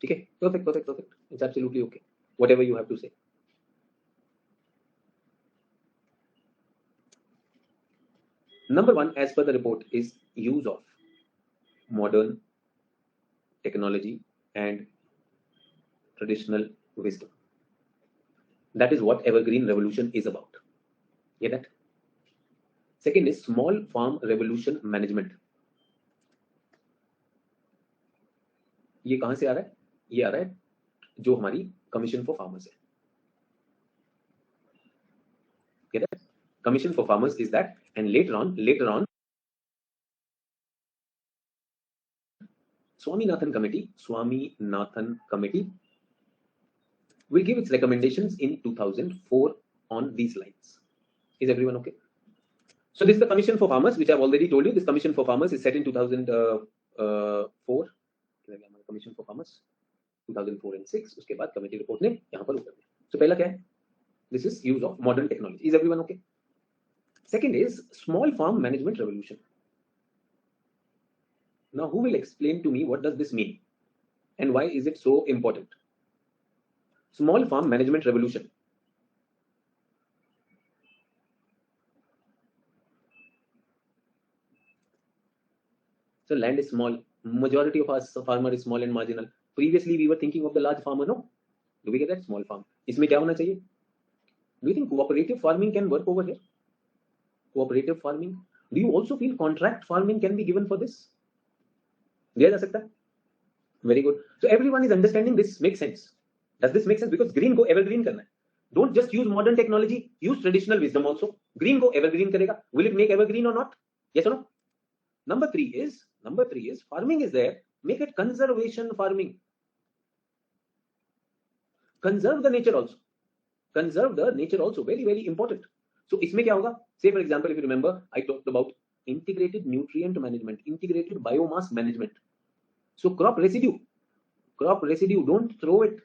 Okay. Perfect. It's absolutely okay. Whatever you have to say. Number one, as per the report, is use of modern technology and traditional wisdom. That is what evergreen revolution is about. Get that? Second is small farm revolution management. ये कहां से आ रहा है? ये आ रहा है जो हमारी कमीशन फॉर फार्मर्स है. Get that? Commission for farmers is that, and later on, Swaminathan committee will give its recommendations in 2004 on these lines. Is everyone okay? So this is the commission for farmers, which I've already told you. This commission for farmers is set in 2004. Commission for farmers 2004 and 6. उसके बाद committee report ने यहाँ पर उतर दिया. So पहला क्या है? This is use of modern technology. Is everyone okay? Second is small farm management revolution. Now, who will explain to me what does this mean and why is it so important? Small farm management revolution. So land is small. Majority of us farmer is small and marginal. Previously, we were thinking of the large farmer. No, do we get that small farm? इसमें क्या होना चाहिए? Do you think cooperative farming can work over here? Cooperative farming. Do you also feel contract farming can be given for this? दिया जा सकता है? Very good. So everyone is understanding this makes sense. Does this make sense? Because green को evergreen करना है. Don't just use modern technology. Use traditional wisdom also. Green को evergreen करेगा. Will it make evergreen or not? Yes or no? Number three is farming is there. Make it conservation farming. Conserve the nature also. Conserve the nature also. Very, very important. So इसमें क्या होगा? Say for example, if you remember, I talked about integrated nutrient management, integrated biomass management. So crop residue, don't throw it.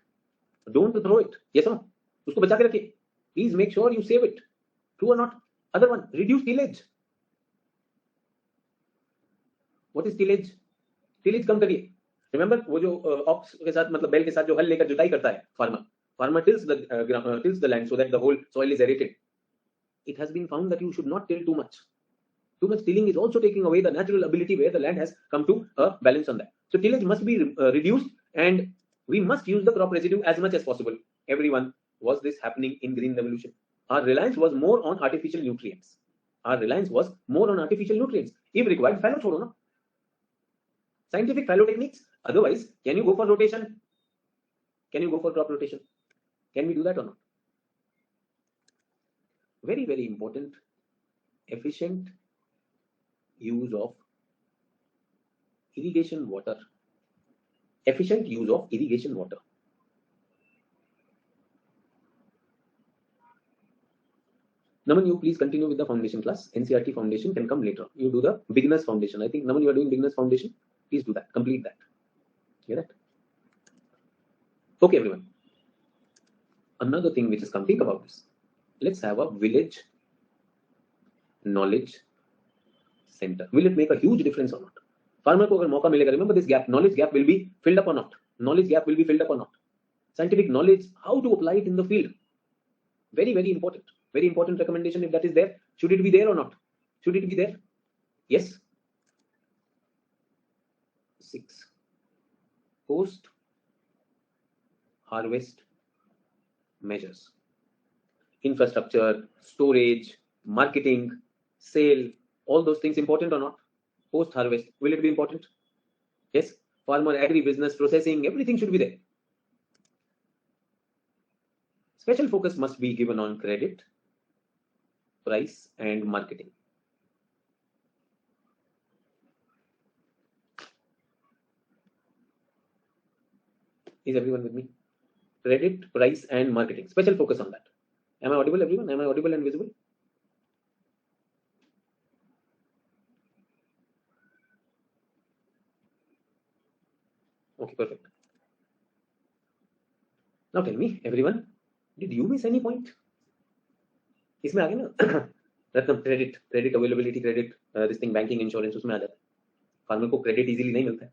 Don't throw it. Yes or no? उसको बचा के रखिए. Please make sure you save it. True or not? Other one, reduce tillage. What is tillage? Tillage कम करिए. Remember वो जो ox के साथ मतलब बैल के साथ जो हल लेकर जुताई करता है farmer tills the land so that the whole soil is aerated. It has been found that you should not till too much. Too much tilling is also taking away the natural ability where the land has come to a balance on that. So tillage must be reduced, and we must use the crop residue as much as possible. Everyone, was this happening in green revolution? Our reliance was more on artificial nutrients. If required, fallow छोड़ो ना. Scientific fallow techniques. Otherwise, can you go for rotation? Can you go for crop rotation? Can we do that or not? Very, very important. Efficient use of irrigation water. Efficient use of irrigation water. Naman, you please continue with the foundation class. NCRT foundation can come later. You do the beginners foundation. I think Naman, you are doing beginners foundation. Please do that. Complete that. Hear that? Okay, everyone. Another thing which has come, think about this. Let's have a village knowledge center. Will it make a huge difference or not? Farmer को अगर मौका मिलेगा, remember this gap, knowledge gap will be filled up or not? Knowledge gap will be filled up or not? Scientific knowledge, how to apply it in the field. Very, very important. Very important recommendation if that is there. Should it be there or not? Should it be there? Yes. 6. Post-harvest measures. Infrastructure, storage, marketing, sale, all those things important or not? Post-harvest, will it be important? Yes. Farmer, agri-business, processing, everything should be there. Special focus must be given on credit, price, and marketing. Is everyone with me? Credit, price, and marketing. Special focus on that. Am I audible, everyone? Am I audible and visible? Okay, perfect. Now tell me, everyone, did you miss any point? इसमें आ गया ना रत्न credit availability, credit this thing, banking, insurance, उसमें आ जाता है. Farmer को credit easily नहीं मिलता है.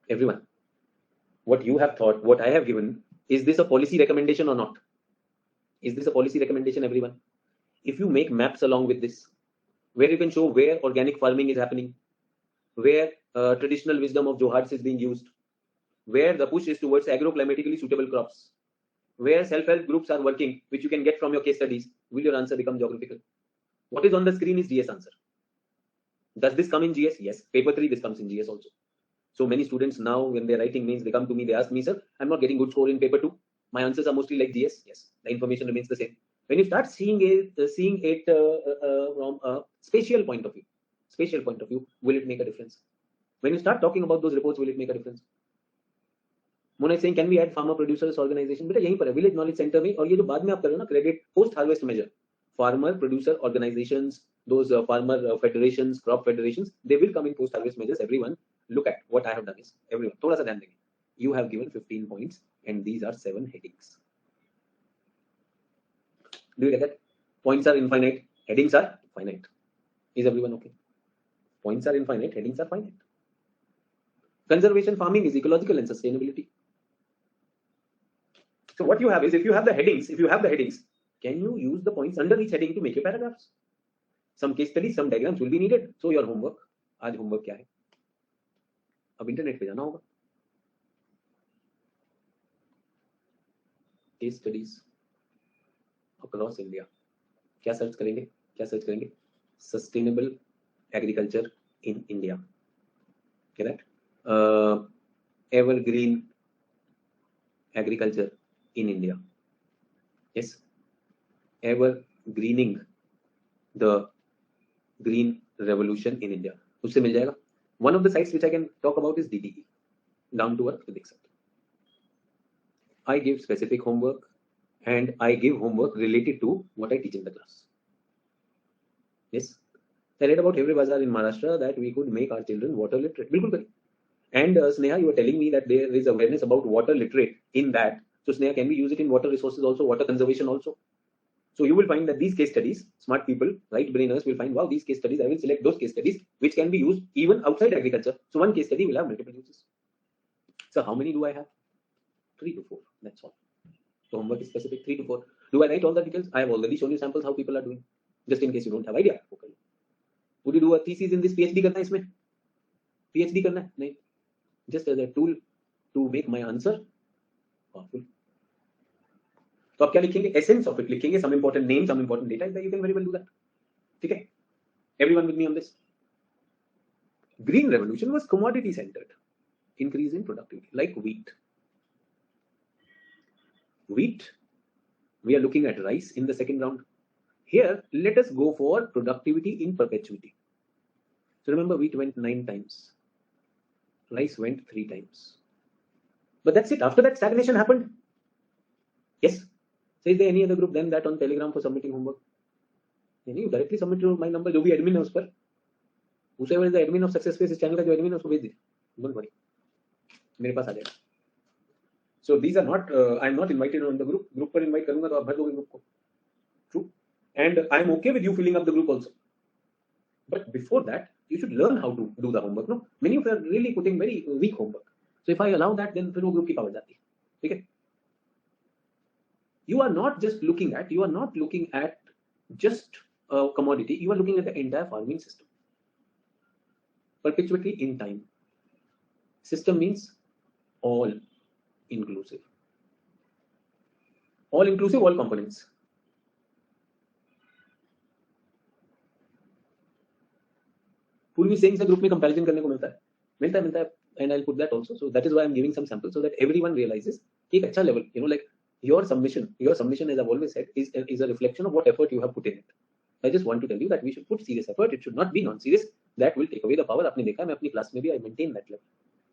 Everyone, what you have thought, what I have given, is this a policy recommendation or not? Is this a policy recommendation, everyone? If you make maps along with this, where you can show where organic farming is happening, where traditional wisdom of Johards is being used, where the push is towards agroclimatically suitable crops, where self-help groups are working, which you can get from your case studies, will your answer become geographical? What is on the screen is GS answer. Does this come in GS? Yes. Paper 3, this comes in GS also. So many students now, when they're writing means, they come to me, they ask me, sir, I'm not getting good score in paper 2. My answers are mostly like GS. Yes, the information remains the same. When you start seeing it from a spatial point of view, will it make a difference? When you start talking about those reports, will it make a difference? Mona is saying, can we add farmer producers organization? बेटा यहीं पर है, village knowledge center में, और ये जो बाद में आप कर रहे हो ना, credit post harvest measure, farmer producer organizations, those farmer federations, crop federations, they will come in post harvest measures. Everyone, look at what I have done is, everyone, थोड़ा सा ध्यान देंगे. You have given 15 points, and these are 7 headings. Do you get that? Points are infinite, headings are finite. Is everyone okay? Points are infinite, headings are finite. Conservation farming is ecological and sustainability. So what you have is, if you have the headings, can you use the points under each heading to make your paragraphs? some case studies, some diagrams will be needed. So your homework, आज homework क्या है? अब internet पे जाना होगा. Case studies across India. क्या search करेंगे? Sustainable agriculture in India. Okay, that evergreen agriculture in India. Yes, evergreening the green revolution in India. उससे मिल जाएगा. One of the sites which I can talk about is DDE, down to earth physics. I give specific homework and I give homework related to what I teach in the class. Yes, I read about Hevre Bazaar in Maharashtra that we could make our children water literate. बिल्कुल करें. And Sneha, you were telling me that there is awareness about water literate in that. So Sneha, can we use it in water resources also, water conservation also? So you will find that these case studies, smart people, right brainers will find, wow, these case studies, I will select those case studies which can be used even outside agriculture. So one case study will have multiple uses. So how many do I have? 3 to 4. That's all. So homework is specific, 3 to 4. Do I write all the details? I have already shown you samples how people are doing. Just in case you don't have idea. Okay. Would you do a thesis in this? PhD करना है इसमें? PhD करना है? नहीं. Just as a tool to make my answer powerful. तो आप क्या लिखेंगे? Essence of it लिखेंगे. Some important names, some important data. You can very well do that. ठीक है? Everyone with me on this? Green revolution was commodity centered. Increase in productivity, like wheat. Wheat. We are looking at rice in the second round. Here, let us go for productivity in perpetuity. So remember, wheat went 9 times. Rice went 3 times. But that's it. After that, stagnation happened. Yes. So is there any other group than that on Telegram for submitting homework? You directly submit to my number. जो भी admin है उस पर. Whoever is the admin of Success Space, इस channel का जो admin है उसको भेज दीजिए. Don't worry. मेरे पास आ जाएगा. So these are not. I'm not invited on the group. Group पर invite करूँगा तो आप भर दोगे group को. True. And I'm okay with you filling up the group also. But before that, you should learn how to do the homework. No, many of you are really putting very weak homework. So if I allow that, then फिर वो group की power जाती है. ठीक है? You are not just looking at just a commodity. You are looking at the entire farming system. Perpetuity in time. System means all inclusive. All inclusive, all components. पूर्वी sayings से group में comparison करने को मिलता है, and I'll put that also. So that is why I'm giving some samples so that everyone realizes कि एक अच्छा level, like your submission, as I've always said, is a reflection of what effort you have put in it. I just want to tell you that we should put serious effort. It should not be non-serious. That will take away the power. आपने देखा मैं अपनी class में भी I maintain that level.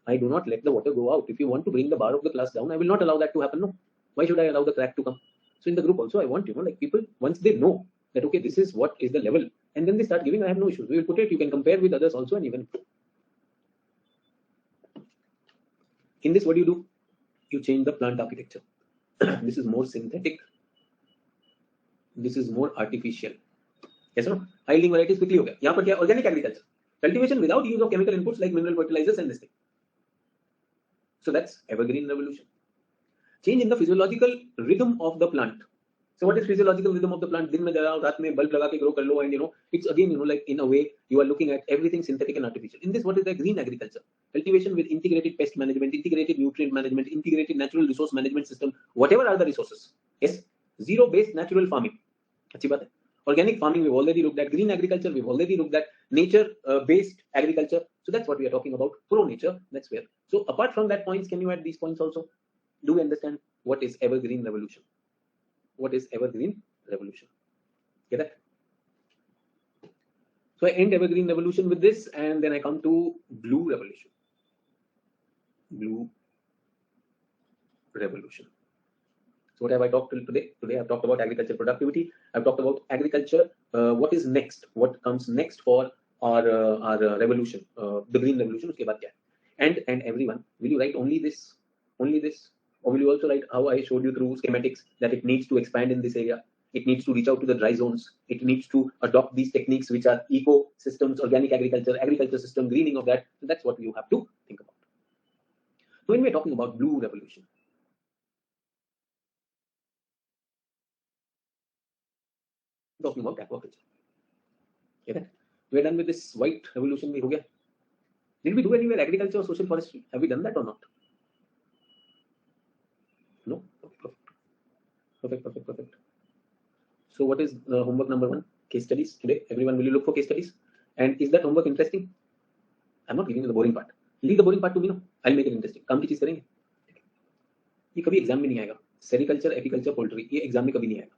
I do not let the water go out. If you want to bring the bar of the class down, I will not allow that to happen. No. Why should I allow the crack to come? So in the group also, I want like people, once they know that okay, this is what is the level, and then they start giving, I have no issues. We will put it. You can compare with others also, and even in this, what do? You change the plant architecture. This is more synthetic. This is more artificial. Yes or no? High yielding varieties quickly हो गया. यहाँ पर क्या? Organic agriculture. Cultivation without use of chemical inputs like mineral fertilizers and this thing. So that's evergreen revolution. Change in the physiological rhythm of the plant. So what is physiological rhythm of the plant? दिन में जलाओ, रात में bulb लगा के grow कर लो, and it's again like in a way you are looking at everything synthetic and artificial. In this, what is the green agriculture? Cultivation with integrated pest management, integrated nutrient management, integrated natural resource management system, whatever are the resources. Yes, zero-based natural farming. अच्छी बात है. Organic farming we've already looked at. Green agriculture we've already looked at. Nature-based agriculture. So that's what we are talking about. Pro-nature. That's where. So apart from that points, can you add these points also? Do we understand what is evergreen revolution? What is evergreen revolution? Get that? So I end evergreen revolution with this, and then I come to blue revolution. Blue revolution. So what have I talked till today? Today I've talked about agriculture productivity. I've talked about agriculture. What is next? What comes next for our revolution? The green revolution. उसके बाद क्या? And everyone, will you write only this? Only this? Or will you also write how I showed you through schematics that it needs to expand in this area? It needs to reach out to the dry zones. It needs to adopt these techniques which are ecosystems, organic agriculture system, greening of that. So that's what you have to think about. So when we're talking about blue revolution, talking about aquaculture. Get it? We're done with this white revolution. भी हो गया. Did we do anywhere agriculture or social forestry? Have we done that or not? No. Perfect. So what is homework number 1? Case studies today. Everyone, will you look for case studies? And is that homework interesting? I'm not giving you the boring part. Leave the boring part to me. No, I'll make it interesting. काम की चीज करेंगे. ये कभी exam में नहीं आएगा. Sericulture, apiculture, poultry, ये एग्जाम में कभी नहीं आएगा.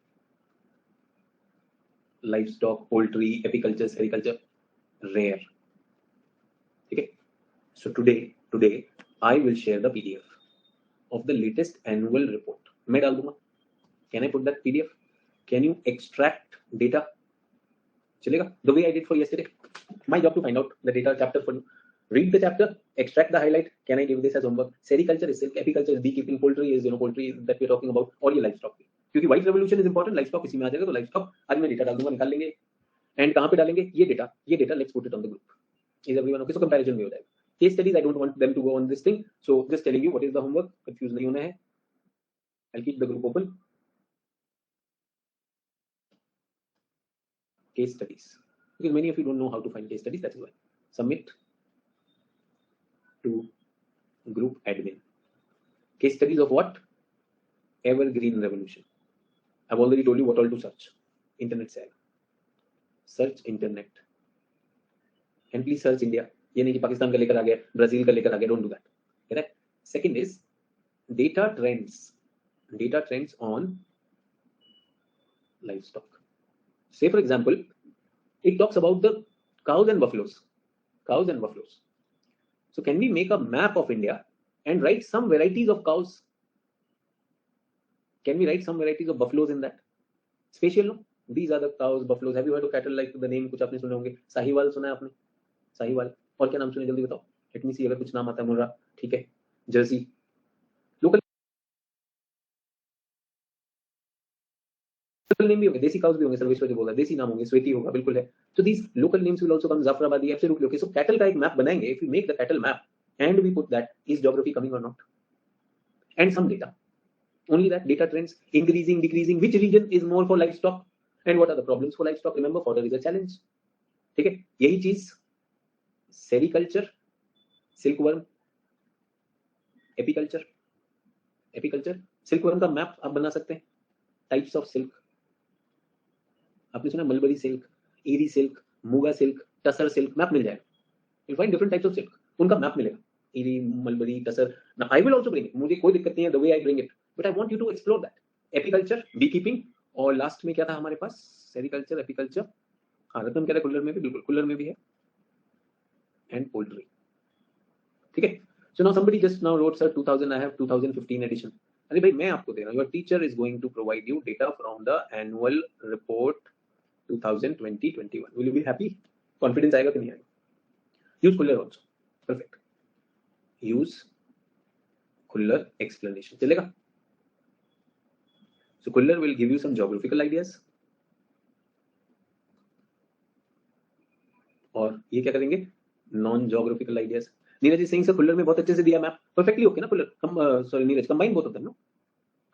Life stock, poultry, apiculture, sericulture, rare. ठीक है. So today I will share the PDF of the latest annual report. मैं डाल दूंगा. Can I put that PDF? Can you extract data? चलेगा? The way I did for yesterday. My job to find out the data chapter for you. Read the chapter, extract the highlight. Can I give this as homework? Sericulture is silk, apiculture is beekeeping, poultry is poultry that we're talking about, और ये livestock भी. क्योंकि white revolution is important, livestock इसी में आ जाएगा, तो livestock आज मैं data डाल दूंगा, निकाल लेंगे. And कहाँ पे डालेंगे? ये data let's put it on the group. Is everyone okay? So comparison में हो जाएगा. Case studies, I don't want them to go on this thing, so just telling you what is the homework. Confused नहीं होना है. I'll keep the group open. Case studies, because many of you don't know how to find case studies. That is why. Submit to group admin. Case studies of what? Evergreen revolution. I've already told you what all to search. Internet से आएगा. Search internet. And please search India. ये नहीं कि पाकिस्तान का लेकर आ गया, Brazil का लेकर आ गया. Don't do that. Correct? Second is data trends. Data trends on livestock. Say for example, it talks about the cows and buffaloes. Cows and buffaloes. So can we make a map of India and write some varieties of cows? Can we write some varieties of buffaloes in that? Spatial, no? These are the cows, buffaloes. Have you heard of cattle like the name? कुछ आपने सुने होंगे. साहिवाल सुना है आपने? साहिवाल. और क्या नाम सुने जल्दी बताओ. Let me see अगर कुछ नाम आता है मुर्रा. ठीक है. जर्सी. Local नेम भी होंगे. देसी काउस भी होंगे. सर्वेश्वर जो बोल रहा है. देसी नाम होंगे. स्वेती होगा. बिल्कुल है. So these local names will also come. Zafrabadi. Absolutely okay. So cattle का एक map बनाएंगे. If we make the cattle map and we put that, is geography coming or not? And some data. Only that data trends, increasing, decreasing, which region is more for livestock and what are the problems for livestock. Remember, fodder is a challenge. ठीक है. यही चीज sericulture, silkworm, apiculture, silkworm का map आप बना सकते हैं. Types of silk आपने सुना, mulberry silk, eri silk, muga silk, tasar silk. Map मिल जाएगा. You find different types of silk, उनका मैप मिलेगा. ईरी, मलबरी, टसर. ना I will also bring it. मुझे कोई दिक्कत नहीं है the way I bring it, but I want you to explore that. Apiculture, beekeeping, और लास्ट में क्या था हमारे पास? Sericulture, apiculture. हाँ, रत्न कह रहा है कुल्लर में भी. बिल्कुल कुल्लर में भी है. And poultry. ठीक है. So now somebody just now wrote sir 2000 I have 2015 edition. अरे भाई मैं आपको दे रहा हूं. Your teacher is going to provide you data from the annual report 2020-21. Will you be happy? Confidence आएगा कि नहीं आएगा? Use Khullar also. Perfect. Use Khullar explanation. चलेगा? So Kuller will give you some geographical ideas. और ये क्या करेंगे? Non geographical ideas. Neeraj is saying sir Kuller में बहुत अच्छे से दिया मैप. Perfectly okay ना Kuller? Sorry Neeraj, combine both of them, no?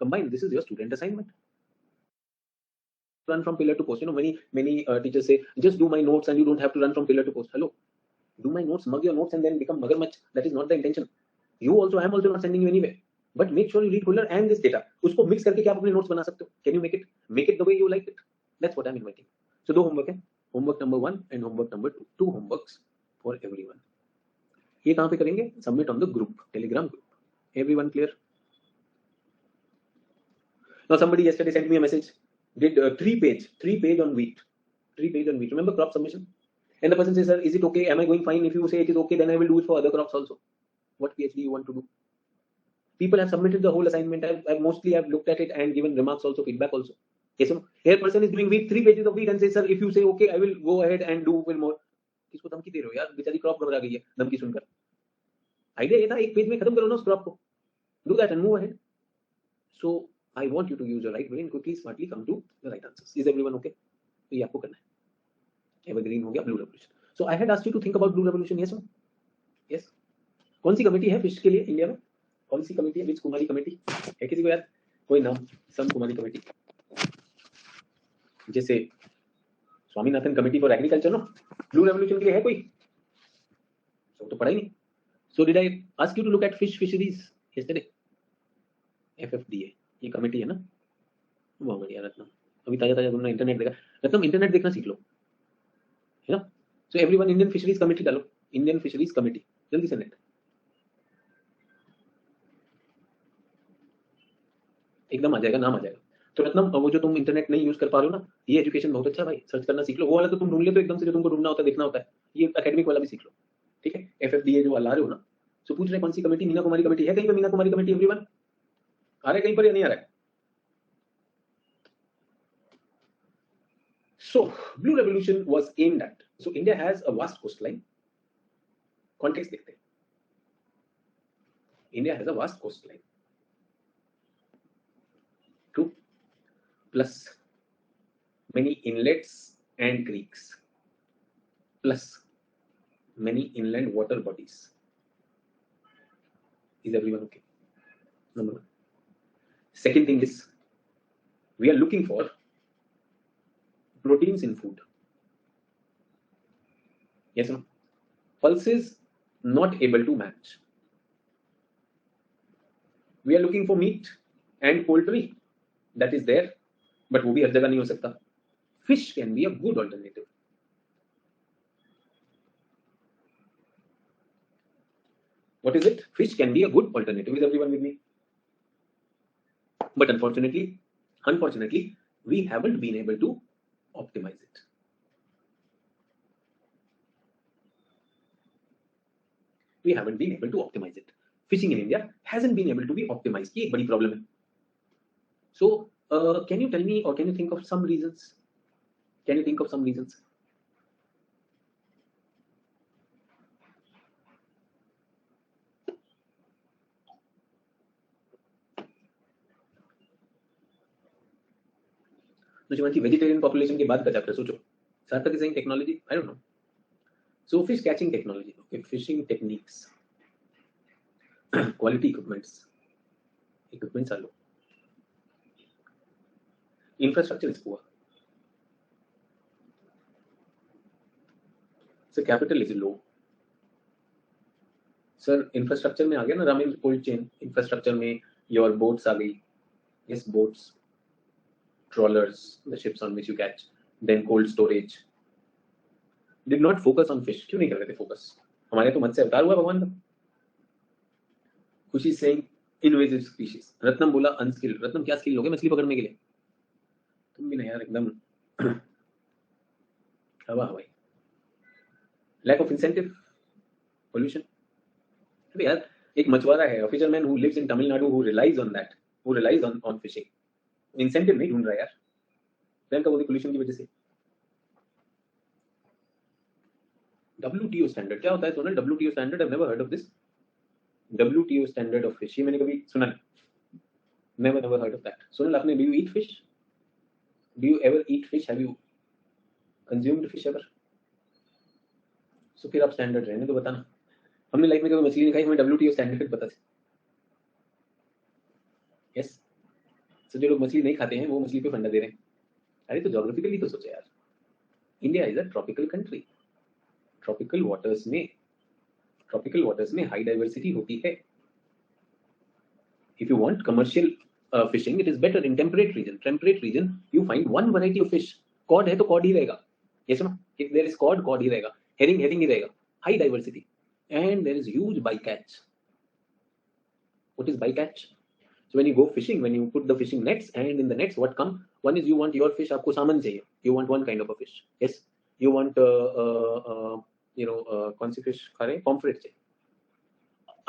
Combine. This is your student assignment. Run from pillar to post. You know, many teachers say just do my notes and you don't have to run from pillar to post. Hello, do my notes, mug your notes and then become magarmach. That is not the intention. You also, I am also not sending you anywhere. But make sure you read Kuller and this data. उसको mix करके क्या आप अपने notes बना सकते हो? Can you make it the way you like it? That's what I'm inviting. So दो homework है. Homework number 1 and homework number 2. 2 homeworks for everyone. ये कहाँ पे करेंगे? Submit on the group, Telegram group. Everyone clear? Now somebody yesterday sent me a message. Did 3 page on wheat. 3 page on wheat. Remember crop submission? And the person says, sir, is it okay? Am I going fine? If you say it is okay, then I will do it for other crops also. What PhD you want to do? People have submitted the whole assignment. I've looked at it and given remarks also, feedback also. Yes, so here person is doing wheat, 3 pages of wheat and says, sir, if you say okay, I will go ahead and do well more. किसको धमकी दे रहे हो यार? बेचारी crop घबरा गई है धमकी सुनकर. आइडिया ये था, एक पेज में खत्म करो ना उस क्रॉप को. Do that and move ahead. So I want you to use your right brain, quickly, smartly come to the right answers. Is everyone okay? तो ये आपको करना है. Evergreen हो गया, blue revolution. So I had asked you to think about blue revolution. Yes, yes. कौन सी committee है fish के लिए इंडिया में? कौन सी कमेटी है? विच कुमारी कमेटी है? किसी को याद? कोई नाम? Some Kumari committee. जैसे Swaminathan committee for agriculture no, blue revolution के लिए है कोई? तो पढ़ा ही नहीं. So did I ask you to look at fisheries yesterday? FFDA ये कमेटी है ना, बहुत बढ़िया रत्नम. अभी ताजा ताजा तुमने इंटरनेट देखा, रत्नम इंटरनेट देखना सीख लो, है ना. So everyone Indian fisheries committee डालो, इंडियन फिशरीज कमेटी, जल्दी से नेट एकदम आ जाएगा, नाम आ जाएगा. तो रत्नम वो जो तुम इंटरनेट नहीं यूज कर पा रहे हो ना, ये एजुकेशन बहुत अच्छा भाई, सर्च करना सीख लो. वो वाला तो तुम ढूंढ ले तो एकदम से, जो तुमको ढूंढना होता है देखना होता है, ये एकेडमिक वाला भी सीख लो, ठीक है. FFDA जो ला रहे हो ना, सो पूछ रहे कौन सी कमेटी, मीना कुमारी कमेटी है कहीं पे? मीना कुमारी कमेटी एवरीवन आ रहा है कहीं पर या नहीं आ रहा है? So blue revolution was aimed at, so India has a vast coastline. Context देखते हैं. India has a vast coastline. True. Plus many inlets and creeks. Plus many inland water bodies. Is everyone okay? Number one. Second thing is, we are looking for proteins in food. Yes or no? Pulses not able to match. We are looking for meat and poultry, that is there, but वो भी हर जगह नहीं हो सकता. Fish can be a good alternative. What is it? Fish can be a good alternative. Is everyone with me? But unfortunately, we haven't been able to optimize it. We haven't been able to optimize it. Fishing in India hasn't been able to be optimized. ये एक बड़ी problem है. So, can you tell me, or can you think of some reasons? Can you think of some reasons? Nushmanti, vegetarian population के बाद का chapter सोचो. Sarthak is saying technology. I don't know. So fish catching technology, okay, fishing techniques, quality equipments are low. Infrastructure is poor. So capital is low. Sir, infrastructure में आ गया ना, ramen cold chain. Infrastructure में your boats आ गई. Yes, boats, trawlers, the ships on which you catch. Then cold storage. Did not focus on fish. क्यों नहीं कर रहे थे focus? हमारे तो मत से अवतार हुआ भगवान का. खुशी saying invasive species. रत्नम बोला unskilled. रत्नम क्या स्किल लोगे मछली पकड़ने के लिए? तुम भी नहीं यार, एकदम हवा हवाई. Lack of incentive, pollution. अरे यार, एक मछुआरा है, a fisherman who lives in Tamil Nadu, who relies on that, who relies on fishing. Incentive नहीं ढूंढ रहा यार. प्रियंका बोली pollution की वजह से. WTO standard क्या होता है Sonal? WTO standard, I've never heard of this. WTO standard of fish, ये मैंने कभी सुना नहीं. Never heard of that. Sonal, आपने do you eat fish? Do you ever eat fish? Have you consumed fish ever? So फिर आप स्टैंडर्ड रहने तो बताना. हमने लाइफ में कभी मछली नहीं खाई, हमें WTO स्टैंडर्ड पता थे. यस. सो जो लोग मछली नहीं खाते हैं वो मछली पे फंडा दे रहे हैं. अरे तो ज्योग्राफिकली तो सोचो यार. India is a tropical country. Tropical waters में हाई डाइवर्सिटी होती है. If you want commercial fishing, it is better in temperate region. You find one variety of fish. Cod है तो कॉड ही रहेगा. Yes no, if there is cod ही रहेगा. Herring ही रहेगा. High diversity. And there is huge bycatch. What is bycatch? So when you go fishing, when you put the fishing nets, and in the nets what come? One is you want your fish, आपको salmon चाहिए. You want one kind of a fish. Yes. You want कौन सी fish खा रहे हैं? Pomfret चाहिए.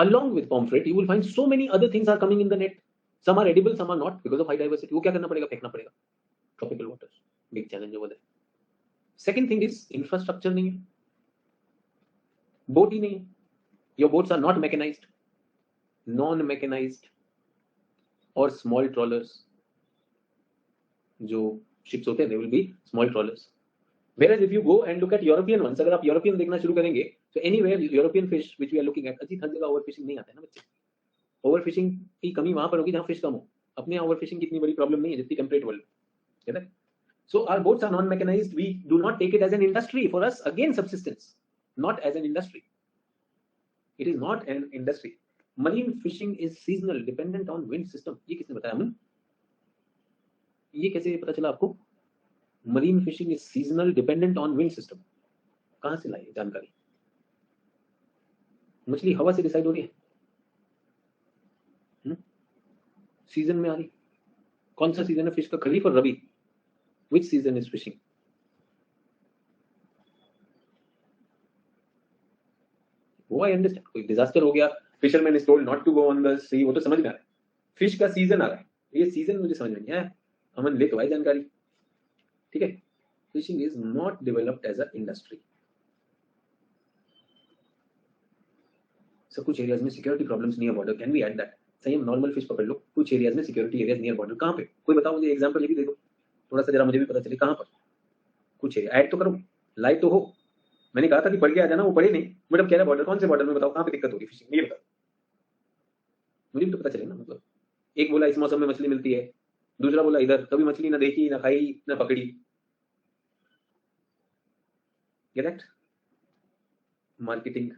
Along with pomfret, you will find so many other things are coming in the net. Some are edible, some are not because of high diversity. वो क्या करना पड़ेगा? फेंकना पड़ेगा. Tropical waters. Big challenge over there. Second thing is infrastructure नहीं है. Boat ही नहीं है. Your boats are not mechanised, non mechanised और स्मॉल ट्रॉलर्स. जो शिप्स होते हैं they will be small trawlers. Whereas if you go and look at European ones, अगर आप यूरोपियन देखना शुरू करेंगे, so anywhere European fish which we are looking at, अजीब हर जगह ओवरफिशिंग नहीं आता है ना बच्चे. ओवरफिशिंग की कमी वहां पर होगी जहां फिश कम हो. अपने यहाँ ओवरफिशिंग की इतनी बड़ी प्रॉब्लम नहीं है जितनी temperate world. So our boats are non-mechanized. We do not take it as an industry. For us, again, subsistence, not as an industry. It is not an industry. Marine fishing is seasonal, dependent on wind system. ये किसने बताया अमन? ये कैसे पता चला आपको? Marine fishing is seasonal, dependent on wind system. कहाँ से लाई जानकारी? मछली हवा से डिसाइड हो रही है, सीजन में आ रही. कौन सा सीजन है फिश का? खरीफ और रबी. Which season is fishing? वो आई अंडरस्टैंड. कोई डिजास्टर हो गया, fisherman is told not to go on the sea, वो तो समझ में आ रहा है. फिश का सीजन आ रहा है, ये सीजन मुझे समझ में नहीं आया. अमन ले तो आई जानकारी. ठीक है. Fishing is not developed as a industry. सब कुछ एरियाज में security problems near border. Can we add that? सही, हम नॉर्मल फिश पकड़ लो, कुछ एरियाज में सिक्योरिटी एरियाज नियर बॉर्डर. कहाँ पे? कोई बताओ मुझे एग्जांपल, ये भी दे दो थोड़ा सा, जरा मुझे भी पता चले कहाँ पर. कुछ एरिया ऐड तो करो, लाइव तो हो. मैंने कहा था कि पढ़ के आ जाना, वो पढ़े नहीं. मैडम कह रहा बॉर्डर, कौन से बॉर्डर में बताओ कहाँ पे दिक्कत हो रही है फिशिंग, ये बताओ मुझे भी तो पता चले ना. मतलब एक बोला इस मौसम में मछली मिलती है, दूसरा बोला इधर कभी मछली ना देखी ना खाई ना पकड़ी. Correct. Marketing.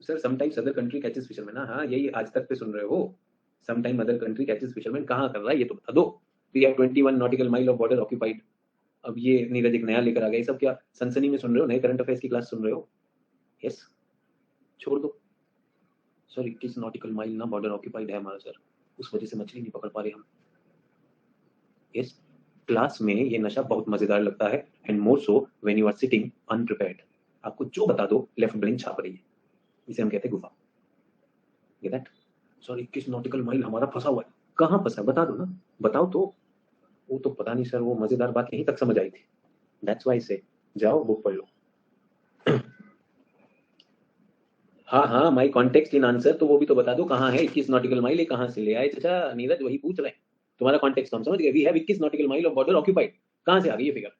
Sir sometimes other country catches fisherman. हाँ यही आज तक पे सुन रहे हो. Sometime other country catches fisherman. कहाँ कर रहा है ये तो बता दो. We have 21 nautical mile of border occupied. अब ये नीरज एक नया लेकर आ गया. ये सब क्या सनसनी में सुन रहे हो? नए करंट अफेयर्स की क्लास सुन रहे हो? यस, छोड़ दो. सर 21 नॉटिकल माइल ना बॉर्डर ऑक्यूपाइड है हमारा सर, उस वजह से मछली नहीं पकड़ पा रहे हम. यस, क्लास में ये नशा बहुत मजेदार लगता है, and more so when you are sitting unprepared. आपको जो बता दो लेफ्ट ब्रेन छाप रही है. इसे हम कहते हैं गुफा. Get that? Sir 21 nautical mile हमारा फंसा हुआ है. कहाँ फंसा? बता दो ना, बताओ तो. वो तो पता नहीं सर, वो मजेदार बात यहीं तक समझ आई थी. दैट्स व्हाई से जाओ बुक पढ़ लो. हाँ हाँ, माई कॉन्टेक्स्ट इन आंसर, तो वो भी तो बता दो कहाँ है 21 नॉटिकल माइल. कहाँ से ले आए? चाचा नीरज वही पूछ रहे हैं. तुम्हारा कॉन्टेक्स्ट हम समझ गए. We have 21 nautical mile of border occupied. कहाँ से आ गई ये figure?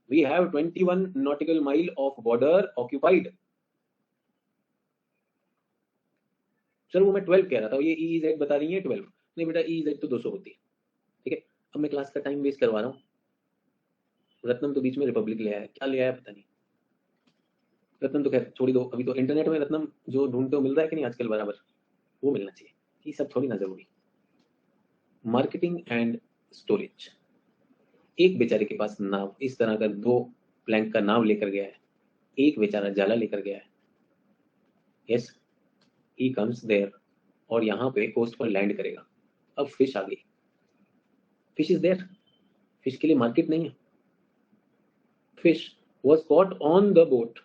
We have 21 nautical mile of border occupied. Sir वो मैं 12 कह रहा था, ये EZ बता रही है 12. नहीं बेटा, EZ तो 200 होती है. ठीक है. अब मैं क्लास का टाइम वेस्ट करवा रहा हूँ. रत्नम तो बीच में रिपब्लिक ले आया. क्या ले आया पता नहीं. रत्नम तो खैर छोड़ी दो. अभी तो इंटरनेट में रत्नम जो ढूंढते हो मिल रहा है कि नहीं आजकल बराबर, वो मिलना चाहिए. ये सब थोड़ी ना जरूरी. Marketing and storage. एक बेचारे के पास नाव इस तरह का 2 प्लैंक का नाव लेकर गया है. एक बेचारा जाला लेकर गया है. यस, ही कम्स देयर, और यहाँ पे कोस्ट पर लैंड करेगा. अब फिश आ गई. Fish is there. फिश के लिए मार्केट नहीं है. Fish was caught on the boat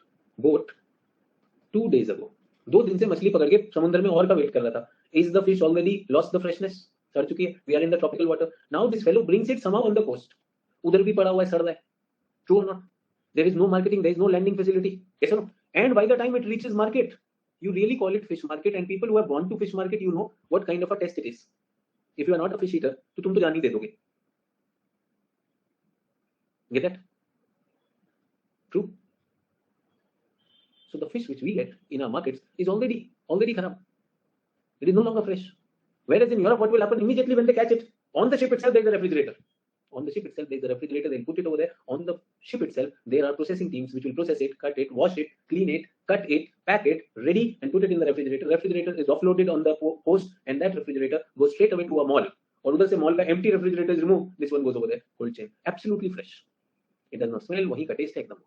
2 days ago. 2 दिन से मछली पकड़ के समुद्र में और का वेट कर रहा था. Is the fish already lost the freshness? सड़ चुकी है. We are in the tropical water. Now this fellow brings it somehow on the coast. उधर भी पड़ा हुआ है, सड़ रहा है. ट्रू और not? There is no marketing, there is no landing facility. Yes और no? And by the time it reaches market, you really call it fish market, and people who have gone to fish market, you know what kind of a taste it is. If you are not a fish eater, तो तुम तो जान ही दे दोगे. Get that? True. So the fish which we get in our markets is already kharab. It is no longer fresh. Whereas in Europe, what will happen immediately when they catch it? On the ship itself, there is a refrigerator. On the ship itself, there is a refrigerator. They'll put it over there. On the ship itself, there are processing teams which will process it, cut it, wash it, clean it, cut it, pack it, ready, and put it in the refrigerator. Refrigerator is offloaded on the post, and that refrigerator goes straight away to a mall. और उधर से mall का empty refrigerator is removed. This one goes over there, cold chain, absolutely fresh. It does not smell. वही का taste है एकदम.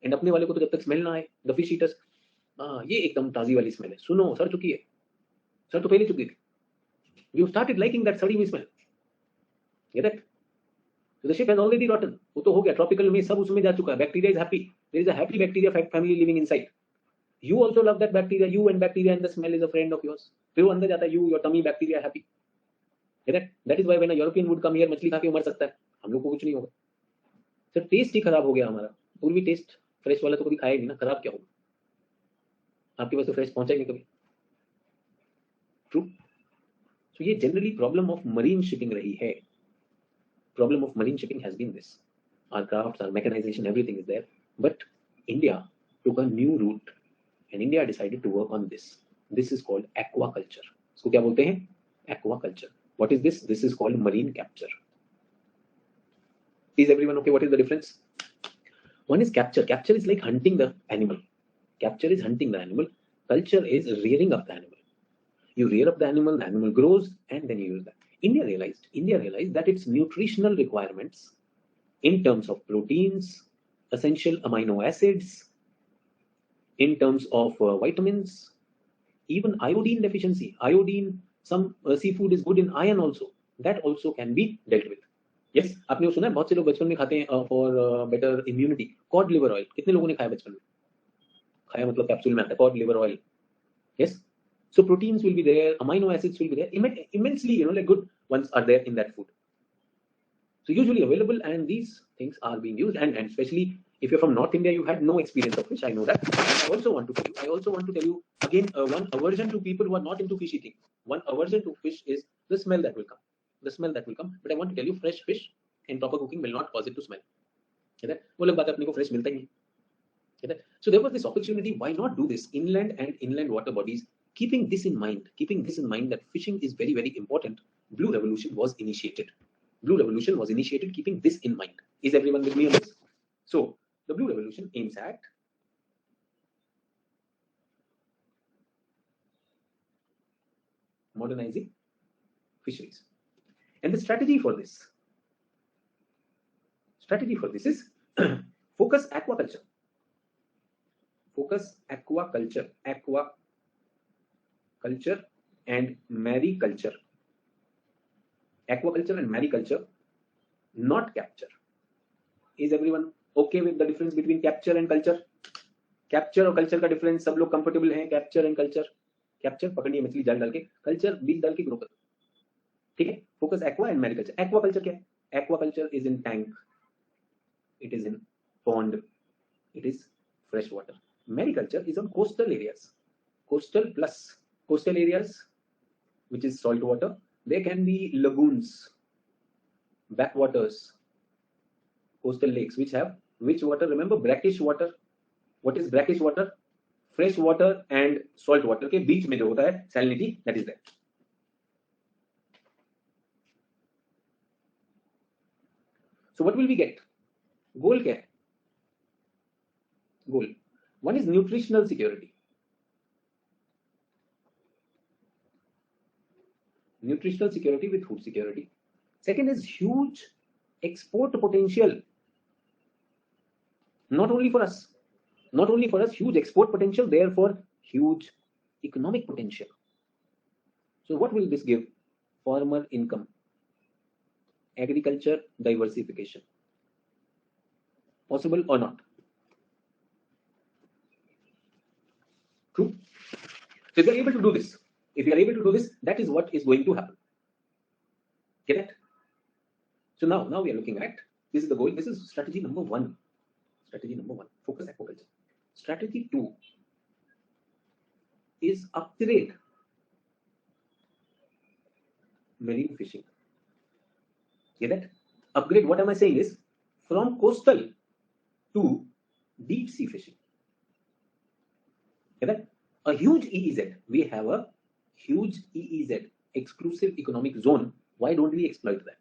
And अपने वाले को तो जब तक smell ना आए, the fish eaters, ये एकदम ताजी वाली smell है. सुनो, सड़ चुकी है. सर तो पहले चुकी थी. You started liking that सड़ी हुई smell. Get that? So the ship has already rotten. वो तो हो गया. ट्रॉपिकल में सब उसमें जा चुका है. Bacteria is happy. There is a happy bacteria family living inside. You also love that bacteria. You and bacteria and the smell is a friend of yours. फिर वो अंदर जाता है. You, your tummy bacteria happy. Get that? That is why when a European would come here, मछली खा के मर सकता है. हम लोग को कुछ नहीं होगा. सर टेस्ट ही खराब हो गया हमारा. पूर्वी टेस्ट फ्रेश वाला तो कभी खाया नहीं ना. खराब क्या होगा? आपके पास तो फ्रेश पहुंचा ही नहीं कभी. ट्रू. So ये generally problem of marine shipping रही है. Problem of marine shipping has been this. Our crafts, our mechanization, everything is there. But India took a new route, and India decided to work on this. This is called aquaculture. इसको क्या बोलते हैं? Aquaculture. What is this? This is called marine capture. Is everyone okay? What is the difference? One is capture. Capture is like hunting the animal. Capture is hunting the animal. Culture is rearing up the animal. You rear up the animal grows, and then you use that. India realized that its nutritional requirements in terms of proteins, essential amino acids, in terms of vitamins, even iodine deficiency. Iodine, some seafood is good in iron also. That also can be dealt with. Yes, आपने वो सुना है बहुत से लोग बचपन में खाते हैं for better immunity cod liver oil. कितने लोगों ने खाया बचपन में? खाया मतलब कैप्सूल में आता है cod liver oil. Yes. So proteins will be there, amino acids will be there. Immensely, like good ones are there in that food. So usually available, and these things are being used. And especially if you're from North India, you had no experience of fish. I know that. I also want to tell you again one aversion to people who are not into fish eating. One aversion to fish is the smell that will come. The smell that will come. But I want to tell you, fresh fish in proper cooking will not cause it to smell. Okay? वो लोग बात अपने को fresh मिलता ही नहीं. Okay? So there was this opportunity. Why not do this? Inland water bodies. Keeping this in mind that fishing is very, very important, Blue Revolution was initiated. Keeping this in mind. Is everyone with me on this? So the Blue Revolution aims at modernizing fisheries. And the strategy for this is focus aquaculture. Aquaculture and mariculture. Aquaculture and mariculture, not capture. Is everyone okay with the difference between capture and culture? Capture और culture का difference सब लोग comfortable हैं? Capture and culture. Capture पकड़िए मछली जाल डाल के, culture बीज डाल के ग्रो करो. ठीक है? Focus aqua and mariculture. Aquaculture क्या है? Aquaculture is in tank. It is in pond. It is fresh water. Mariculture is on coastal areas. Coastal areas, which is salt water. There can be lagoons, backwaters, coastal lakes, which have which water? Remember brackish water. What is brackish water? Fresh water and salt water के बीच में जो होता है salinity, that is there. So what will we get? Goal क्या है? Goal. One is nutritional security. Nutritional security with food security. Second is huge export potential. Not only for us, huge export potential, therefore huge economic potential. So what will this give? Farmer income, agriculture diversification. Possible or not? True. So if you are able to do this, that is what is going to happen. Get it? So now we are looking at, this is the goal. This is strategy number one. Focus aquaculture. Strategy 2 is upgrade marine fishing. Get that? Upgrade, what am I saying is from coastal to deep sea fishing. Get that? A huge EEZ. We have a huge EEZ, exclusive economic zone. Why don't we exploit that?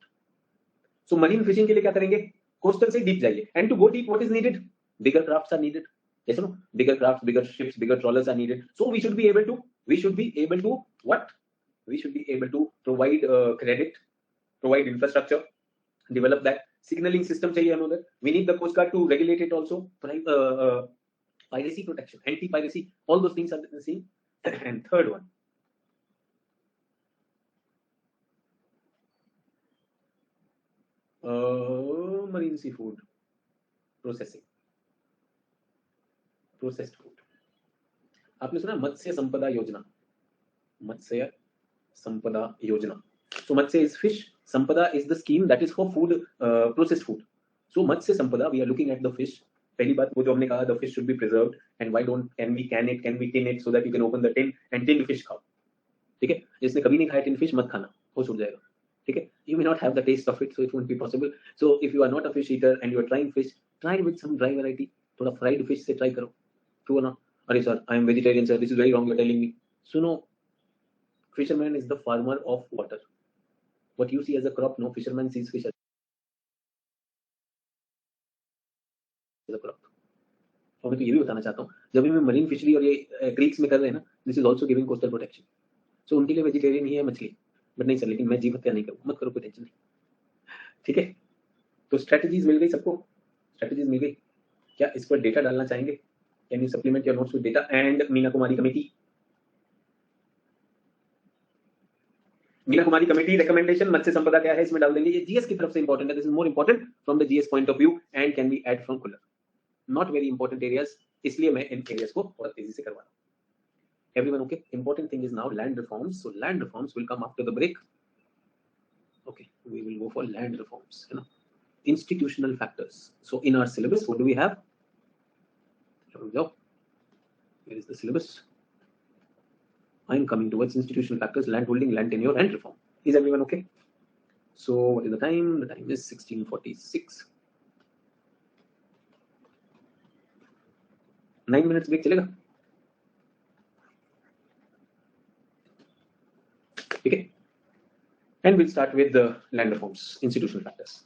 So marine fishing के लिए क्या करेंगे? Coastal से deep जाइए. And to go deep, what is needed? Bigger crafts are needed. Yes or no? Bigger crafts, bigger ships, bigger trawlers are needed. So we should be able to what? We should be able to provide credit, provide infrastructure, develop that. Signaling system चाहिए हमें उधर. We need the Coast Guard to regulate it also. Piracy protection, anti-piracy, all those things are the same. And third one, marine seafood processing, processed food. आपने सुना मत्स्य संपदा योजना? मत्स्य संपदा योजना. So Matsya is fish, Sampada is the scheme that is for food, processed food. So Matsya Sampada, we are looking at the fish. पहली बात वो जो हमने कहा, the fish should be preserved, and why don't can we can we tin it so that you can open the tin and tin fish खाओ. ठीक है? जिसने कभी नहीं खाया tin fish मत खाना, वो छूट जाएगा. ठीक है? You may not have the taste of it, so it won't be possible. So if you are not a fish eater and you are trying fish, try it with some dry variety. थोड़ा fried fish से try करो. True or not? अरे sir, I am vegetarian sir. This is very wrong. You are telling me. सुनो, fisherman is the farmer of water. What you see as a crop, no fisherman sees fish as और मैं तो ये भी बताना चाहता हूँ, जब भी मैं मरीन फिशरी और ये क्रीक्स में कर रहे हैं ना, this is also giving coastal protection. So उनके लिए वेजिटेरियन ही है मछली, बट नहीं सर, लेकिन मैं जीव हत्या नहीं करूँ, मत करो, कोई टेंशन नहीं, ठीक है। तो स्ट्रेटजीज मिल गई सबको, स्ट्रेटजीज मिल गई। क्या इस पर डेटा डालना चाहेंगे? Can you supplement your notes with data? And Meena Kumari committee, Meena Kumari committee recommendation Matsya Sampada क्या है इसमें डाल देंगे, ये जीएस की तरफ से इंपॉर्टेंट है, this is more important from the GS point of view and can be add from Khullar, not very important areas, इसलिए मैं इन एरियाज को थोड़ा तेजी से करवा रहा हूं। Everyone okay? Important thing is now land reforms. So land reforms will come after the break. Okay, we will go for land reforms. You know, institutional factors. So in our syllabus, what do we have? Here we go. Here is the syllabus. I am coming towards institutional factors, land holding, land tenure, and reform. Is everyone okay? So what is the time? The time is 16:46. 9 minutes break चलेगा? Okay. And we'll start with the land reforms, institutional factors.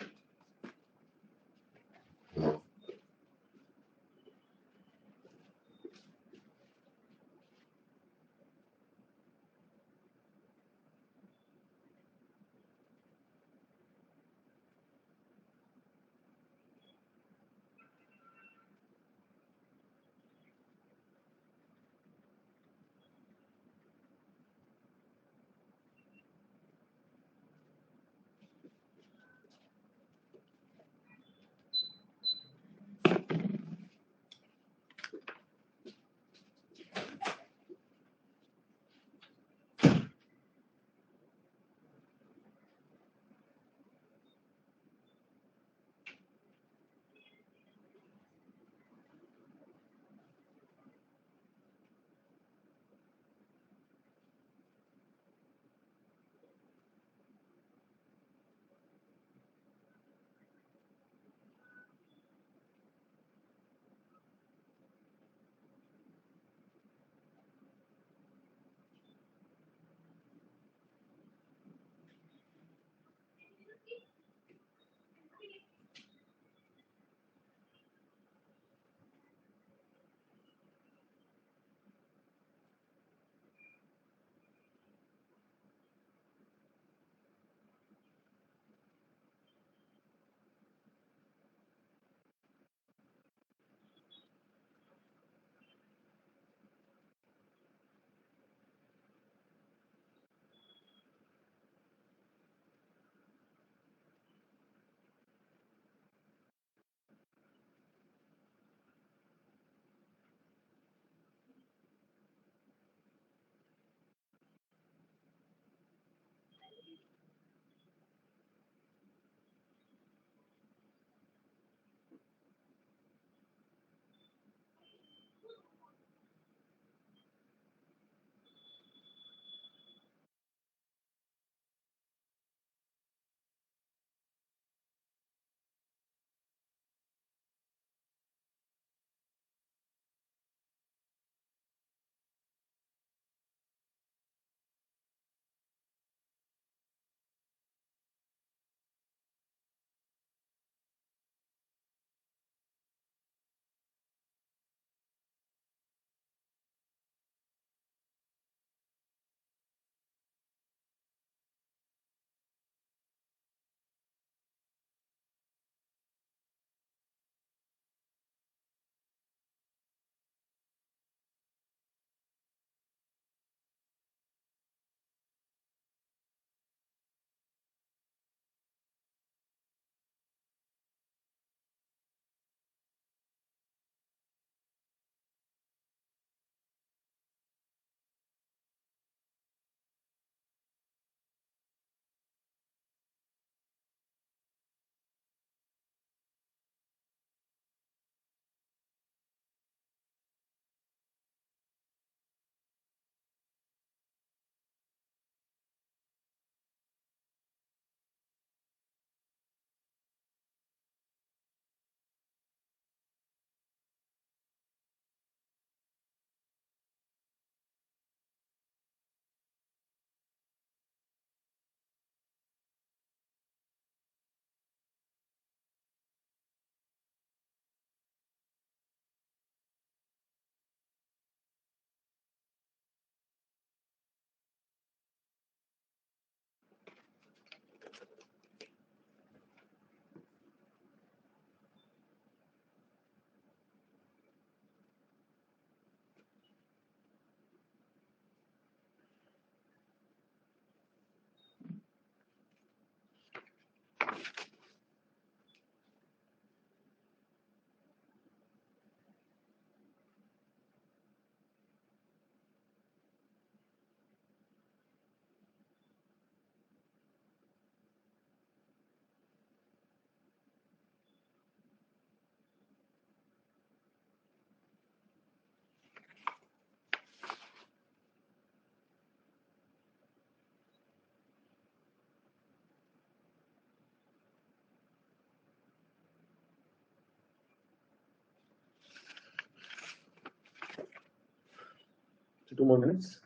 2 more minutes.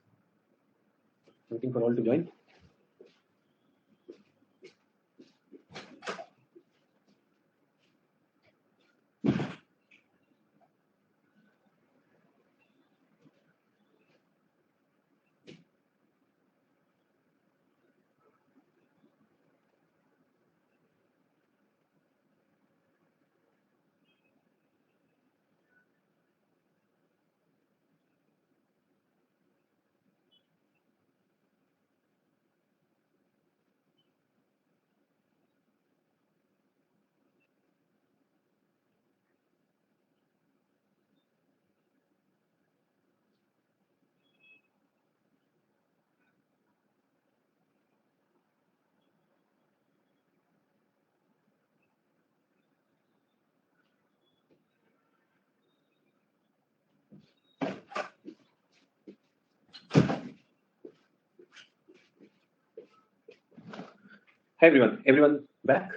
Waiting for all to join. Hi everyone. Everyone back?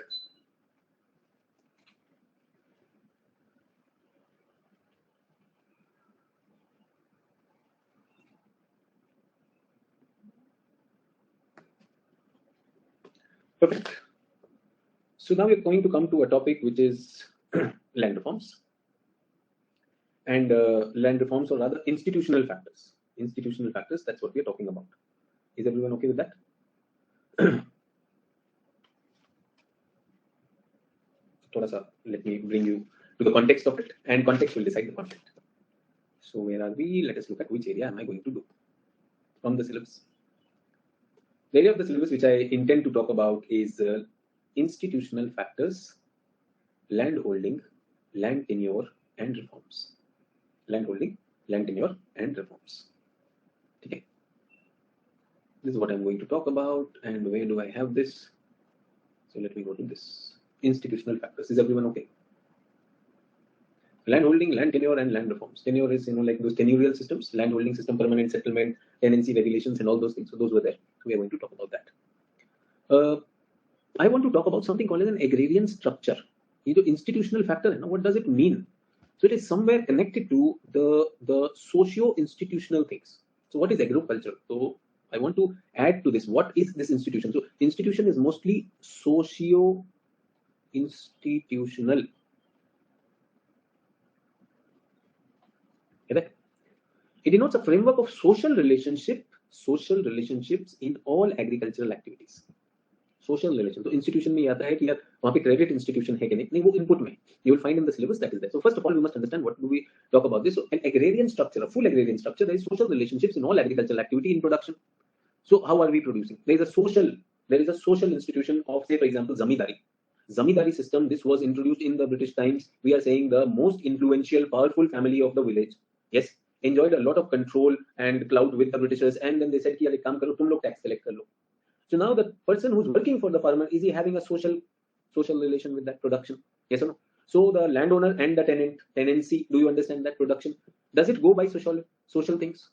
Perfect. So now we're going to come to a topic which is land reforms. And land reforms, or rather institutional factors. Institutional factors, that's what we're talking about. Is everyone okay with that? Let me bring you to the context of it, and context will decide the content. So where are we? Let us look at which area am I going to do from the syllabus. The area of the syllabus which I intend to talk about is institutional factors, land holding, land tenure, and reforms. Land holding, land tenure, and reforms. Okay. This is what I'm going to talk about, and where do I have this? So let me go to this. Institutional factors. Is everyone okay? Land holding, land tenure, and land reforms. Tenure is, like those tenurial systems, land holding system, permanent settlement, tenancy regulations, and all those things. So those were there. We are going to talk about that. I want to talk about something called as an agrarian structure. Institutional factor, what does it mean? So it is somewhere connected to the socio-institutional things. So what is agriculture? So I want to add to this. What is this institution? So institution is mostly socio-institutional. Correct? It denotes a framework of social relationships in all agricultural activities. Social relation. So institution में आता है कि यार वहाँ पे credit institution है कि नहीं वो input में. You will find in the syllabus that is there. So first of all, we must understand what do we talk about this. So an agrarian structure, a full agrarian structure, there is social relationships in all agricultural activity in production. So how are we producing? There is a social institution of, say for example, zamindari. Zamindari system. This was introduced in the British times. We are saying the most influential, powerful family of the village. Yes, enjoyed a lot of control and clout with the Britishers, and then they said कि यार एक काम करो तुम लोग tax collect कर लो. So now the person who's working for the farmer, is he having a social relation with that production? Yes or no? So the landowner and the tenancy, do you understand that production? Does it go by social things?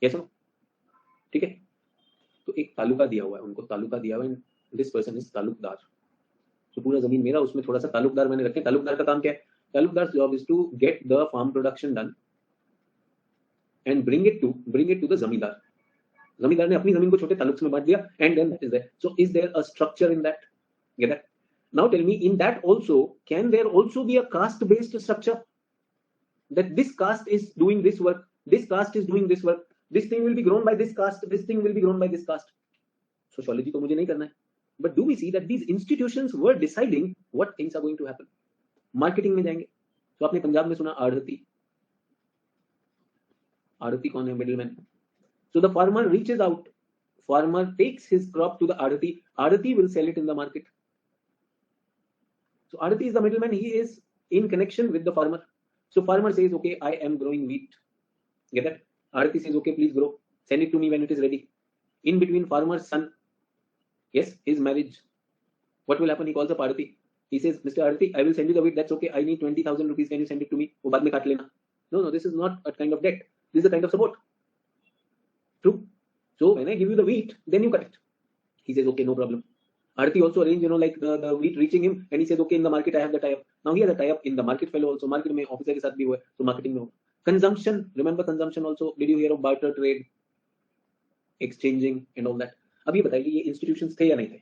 Yes or no? ठीक है. तो एक तालुका दिया हुआ है, उनको तालुका दिया हुआ है. This person is Talukdar. So पूरा जमीन मेरा, उसमें थोड़ा सा तालुकदार मैंने रखे. तालुकदार का काम क्या है? Talukdar's job is to get the farm production done and bring it to the zamindar. जमींदार ने अपनी जमीन को छोटे तालुक्स में बांट दिया, and then that is there. So is there a structure in that? Get that? Now tell me, in that also, can there also be a caste based structure, that this caste is doing this work, this caste is doing this work, this thing will be grown by this caste, this thing will be grown by this caste? Sociology तो मुझे नहीं करना है, but do we see that these institutions were deciding what things are going to happen? Marketing में जाएंगे तो आपने पंजाब में सुना आढ़ती. आढ़ती कौन है? Middleman. So the farmer reaches out, farmer takes his crop to the Adati. Adati will sell it in the market. So Adati is the middleman, he is in connection with the farmer. So farmer says, okay, I am growing wheat. Get that? Adati says, okay, please grow. Send it to me when it is ready. In between, farmer's son, yes, his marriage. What will happen? He calls up Adati. He says, Mr. Adati, I will send you the wheat. That's okay. I need 20,000 rupees. Can you send it to me? वो बाद में काट लेना. No, this is not a kind of debt. This is a kind of support. True. So when I give you the wheat, then you cut it. He says, okay, no problem. Arti also arranged, like the wheat reaching him, and he says, okay, in the market I have the tie-up. Now he has a tie-up in the market fellow also. Market में officer के साथ भी हुआ है, so marketing में हो. Consumption, remember consumption also. Did you hear of barter trade, exchanging and all that? अब ये बताइए ये institutions थे या नहीं थे?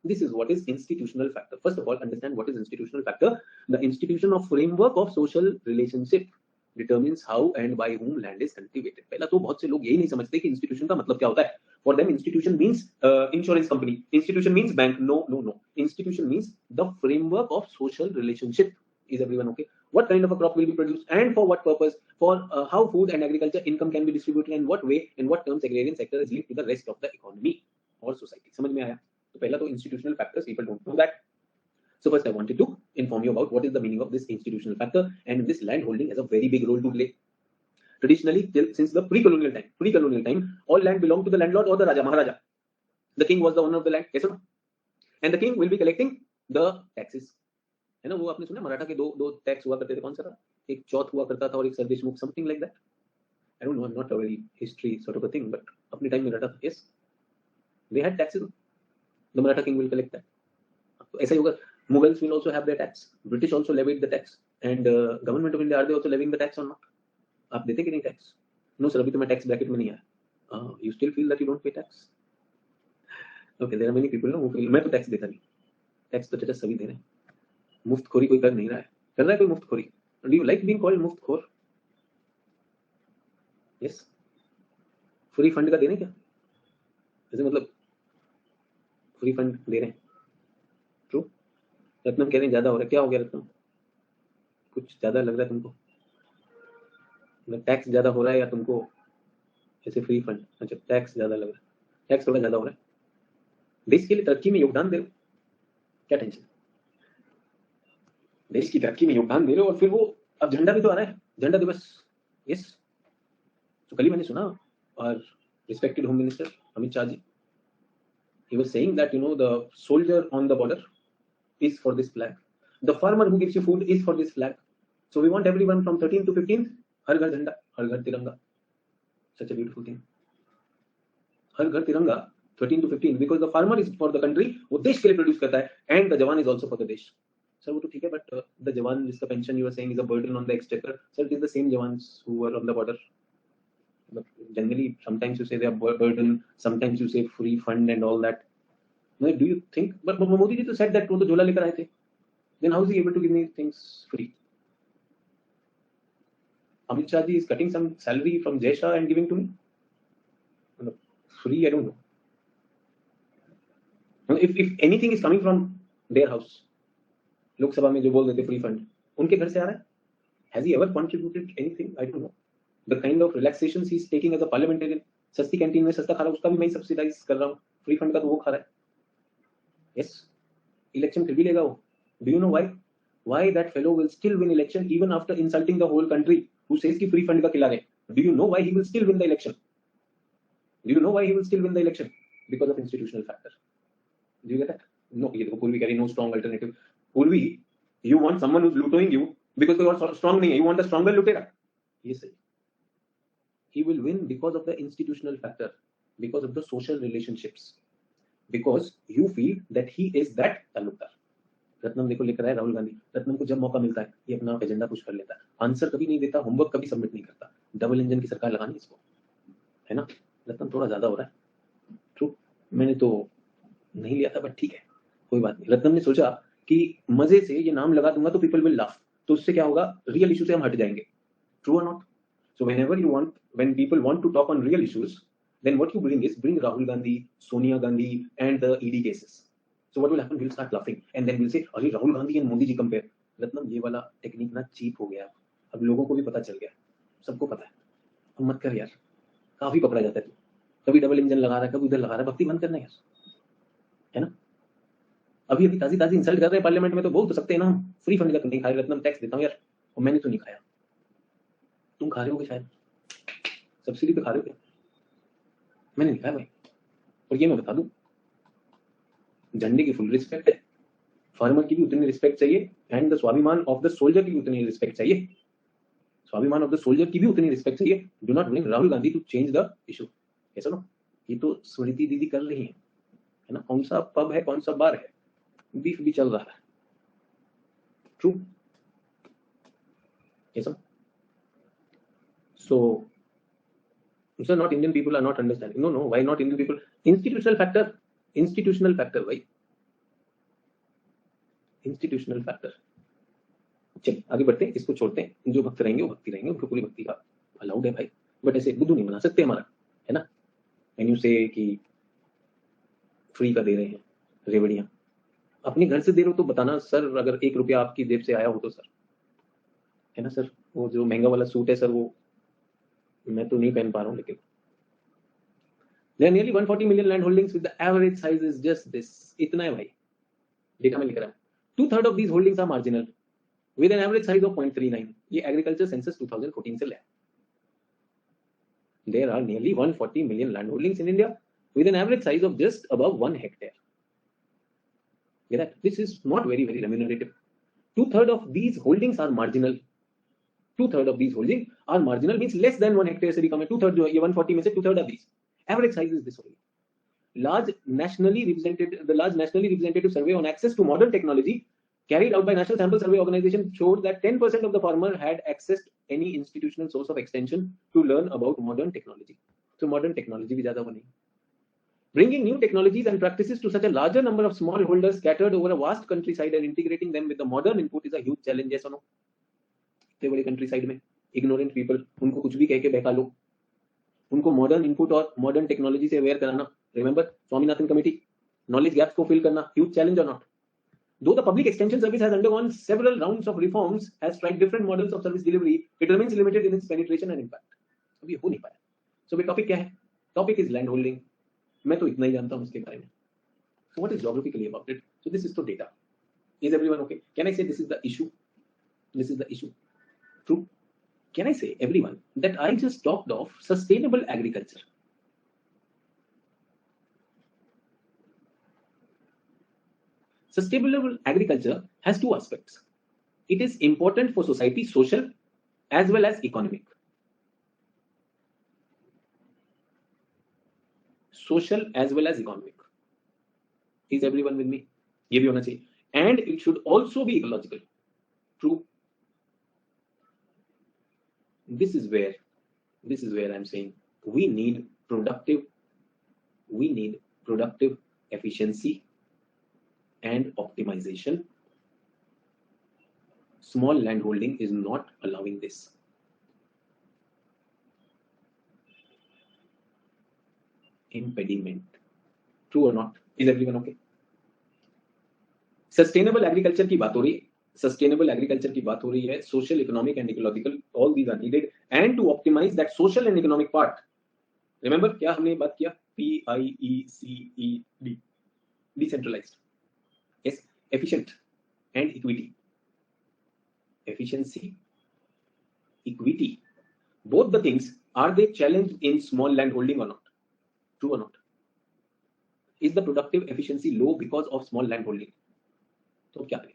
This is what is institutional factor. First of all, understand what is institutional factor. The institution of framework of social relationship determines how and by whom land is cultivated. पहला तो बहुत से लोग यही नहीं समझते कि institution का मतलब क्या होता है. For them, institution means insurance company. Institution means bank. No. Institution means the framework of social relationship. Is everyone okay? What kind of a crop will be produced and for what purpose? For how food and agriculture income can be distributed and what way, in what terms agrarian sector is linked to the rest of the economy or society. समझ में आया? तो पहला तो institutional factors, people don't know that. So first I wanted to inform you about what is the meaning of this institutional factor, and this land holding has a very big role to play. Traditionally, since the pre-colonial time, all land belonged to the landlord or the Raja, Maharaja. The king was the owner of the land, yes or no? And the king will be collecting the taxes. है ना, वो आपने सुना मराठा के दो tax हुआ करते थे, कौन सा था? एक चौथ हुआ करता था और एक सर्देशमुख, something like that. I don't know, I'm not a very history sort of a thing, but अपने टाइम में रहता था. Yes, they had taxes. The Maratha king will collect that. तो ऐसा ही होगा. Mughals will also have their tax. British also levied the tax. And government of India, are they also levying the tax or not? आप देते कि नहीं tax? No sir, अभी तो मैं tax bracket में नहीं आया. You still feel that you don't pay tax? Okay, there are many people who feel मैं तो tax देता नहीं. Tax तो चाचा सभी दे रहे हैं. मुफ्तखोरी कोई कर नहीं रहा है. कर रहा है कोई मुफ्तखोरी? Do you like being called मुफ्तखोर? Yes. Free fund का दे रहे हैं क्या? ऐसे मतलब फ्री फंड दे रहे हैं. ट्रू. रत्नम कह रहे हैं ज्यादा हो रहा है. क्या हो गया रत्नम? कुछ ज्यादा लग रहा है तुमको? टैक्स ज्यादा हो रहा है या तुमको ऐसे फ्री फंड? अच्छा, टैक्स ज्यादा लग रहा है. टैक्स थोड़ा ज्यादा हो रहा है. देश के लिए तरक्की में योगदान दे रहे हो, क्या टेंशन? देश की तरक्की में योगदान दे रहे हो और फिर वो अब झंडा भी तो आ रहा है, झंडा दिवस. यस. तो कल ही मैंने सुना और respected home minister Amit Shah ji, he was saying that the soldier on the border is for this flag, the farmer who gives you food is for this flag, so we want everyone from 13th to 15th हर घर झंडा, हर घर तिरंगा. Such a beautiful thing. हर घर तिरंगा 13 to 15 because the farmer is for the country, वो देश के लिए प्रोड्यूस करता है, and the jawan is also for the देश. सर वो तो ठीक है, but the jawan जिसका pension you were saying is a burden on the exchequer. Sir, it is the same jawans who were on the border. Generally, sometimes you say they are burden, sometimes you say free fund and all that. Now, do you think? But Modi ji to said that वो तो झोला लेकर आए थे. Then how is he able to give me things free? Amit Shah ji is cutting some salary from Jay Shah and giving to me. Free, I don't know. If anything is coming from their house, Lok Sabha में जो बोल देते free fund, उनके घर से आ रहा है. Has he ever contributed anything? I don't know. The kind of relaxations he is taking as a parliamentarian, सस्ती कैंटीन में सस्ता खा रहा है, उसका भी मैं सब्सिडाइज कर रहा हूँ. फ्री फंड का तो वो खा रहा है. Yes. इलेक्शन फिर भी लेगा वो. Do you know why? Why that fellow will still win election even after insulting the whole country who says कि free fund का खिला रहे? Do you know why he will still win the election? Do you know why he will still win the election? Because of institutional factor. Do you get that? No, ये देखो पूर्वी कह रही no strong alternative. पूर्वी, you want someone who's looting you because कोई और strong नहीं है. You want a stronger लुटेरा. ये सही. He will win because of the institutional factor, because of the social relationships, because you feel that he is that Talukdar. Ratnam देखो लेकर आया राहुल गांधी. रत्नम को जब मौका मिलता है ये अपना एजेंडा पुश कर लेता है. आंसर कभी नहीं देता, होमवर्क कभी सबमिट नहीं करता. डबल इंजन की सरकार लगानी इसको, है ना? रत्नम थोड़ा ज्यादा हो रहा है. ट्रू. मैंने तो नहीं लिया था, बट ठीक है, कोई बात नहीं. रत्नम ने सोचा कि मजे से ये नाम लगा दूंगा तो पीपल विल लाफ, तो उससे क्या होगा, रियल इशू से हम हट जाएंगे. ट्रू और not? So when people want to talk on real issues, then what you bring Rahul Gandhi, Sonia Gandhi, and the ED cases. So what will happen? We'll start laughing, and then we'll say, "अरे Rahul Gandhi and Modi ji compare." Ratnam ये वाला technique ना cheap हो गया. अब लोगों को भी पता चल गया, सबको पता है. अब मत कर यार, काफी पकड़ा जाता है. कभी डबल इंजन लगा रहा है, कभी उधर लगा रहा है. भक्ति बंद करना यार, है ना? अभी ताजी इंसल्ट कर रहे हैं पार्लियामेंट में, तो बोल तो सकते हैं ना हम फ्री फंड का तो नहीं खाए. रत्नम टैक्स देता हूँ यार, और मैंने तो नहीं खाया. तुम खा रहे हो शायद, सब्सिडी पे खा रहे हो क्या? मैंने नहीं खाया भाई. और ये मैं बता दूं, झंडे की फुल रिस्पेक्ट है, फार्मर की भी उतनी रिस्पेक्ट चाहिए, एंड द स्वाभिमान ऑफ द सोल्जर की भी उतनी रिस्पेक्ट चाहिए. स्वाभिमान ऑफ द सोल्जर की भी उतनी रिस्पेक्ट चाहिए. Do not bring Rahul Gandhi to change the issue. ऐसा ना, ये तो स्मृति दीदी कर रही है ना? कौन सा पब है, कौन सा बार है, बीफ भी चल रहा है. ट्रू. ऐसा So sir, not Indian people are not understanding. No, why not Indian people? Institutional factor. Why? Institutional factor. चल आगे बढ़ते हैं, इसको छोड़ते हैं। जो भक्त रहेंगे वो भक्ति रहेंगे, उनको पूरी भक्ति का अलाउड है भाई, बट ऐसे बुद्धू नहीं बना सकते हमारा, है ना। मेन्यू से कि फ्री का दे रहे हैं रेवड़ियां, अपने घर से दे रहे हो तो बताना सर, अगर 1 रुपया आपकी जेब से आया हो तो सर, है ना सर। वो जो महंगा वाला सूट है सर, वो मैं तो नहीं पहन पा रहा हूँ, लेकिन there are nearly 140 million land holdings with the average size is just this, इतना है भाई, डेटा में लिख रहा है। 2/3 of these holdings are marginal with an average size of 0.39, ये एग्रीकल्चर सेंसस 2014 से लिया। There are nearly 140 million land holdings in India with an average size of just above 1 hectare. Get that? This is not very remunerative. 2/3 of these holdings are marginal. 2/3 of these holdings are marginal means less than 1 hectare से भी कम है। 2/3 जो है ये 140 में से 2/3 of these. Average size is this only. The large nationally representative survey on access to modern technology carried out by National Sample Survey Organization showed that 10% of the farmer had accessed any institutional source of extension to learn about modern technology. So modern technology भी ज़्यादा बनी। Bringing new technologies and practices to such a larger number of smallholders scattered over a vast countryside and integrating them with the modern input is a huge challenge. Yes or no? इतने बड़े countryside में ignorant people, उनको कुछ भी कह के बहका लो, उनको मॉडर्न इनपुट और मॉडर्न टेक्नोलॉजी से अवेयर कराना। Remember Swaminathan committee, knowledge gaps को फिल करना, ह्यूज चैलेंज और not. Though the public extension service has undergone several rounds of reforms, has tried different models of service delivery, it remains limited in its penetration and impact. अभी हो नहीं पाया। So ये topic क्या है? Topic is land holding. मैं तो इतना ही जानता हूँ उसके बारे में। So what is geographically about it? So this is the data. Is everyone okay? Can I say this is the issue? This is the issue. True? Can I say everyone that I just talked of sustainable agriculture? Sustainable agriculture has two aspects. It is important for society, social as well as economic. Social as well as economic. Is everyone with me? ये भी होना चाहिए. And it should also be ecological. True. This is where I'm saying we need productive efficiency and optimization. Small land holding is not allowing this. Impediment. True or not? Is everyone okay? Sustainable agriculture की बात हो रही है, sustainable agriculture की बात हो रही है, social, economic and ecological, all these are needed, and to optimize that social and economic part. Remember क्या हमने बात किया? PIECED, decentralized. Yes, efficient and equity. Efficiency, equity, both the things, are they challenged in small land holding or not? True or not? Is the productive efficiency low because of small land holding? So क्या करें?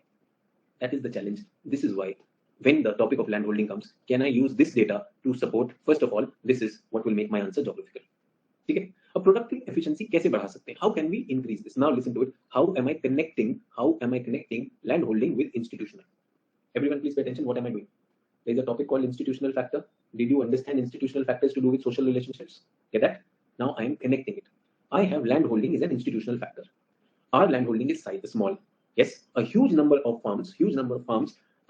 That is the challenge. This is why when the topic of land holding comes, can I use this data to support? First of all, this is what will make my answer geographical. ठीक है? अब productive efficiency कैसे बढ़ा सकते हैं? How can we increase this? Now listen to it. How am I connecting land holding with institutional? Everyone please pay attention. What am I doing? There is a topic called institutional factor. Did you understand institutional factors to do with social relationships? Get that? Now I am connecting it. I have land holding is an institutional factor. Our land holding is small. Yes, a huge number of farms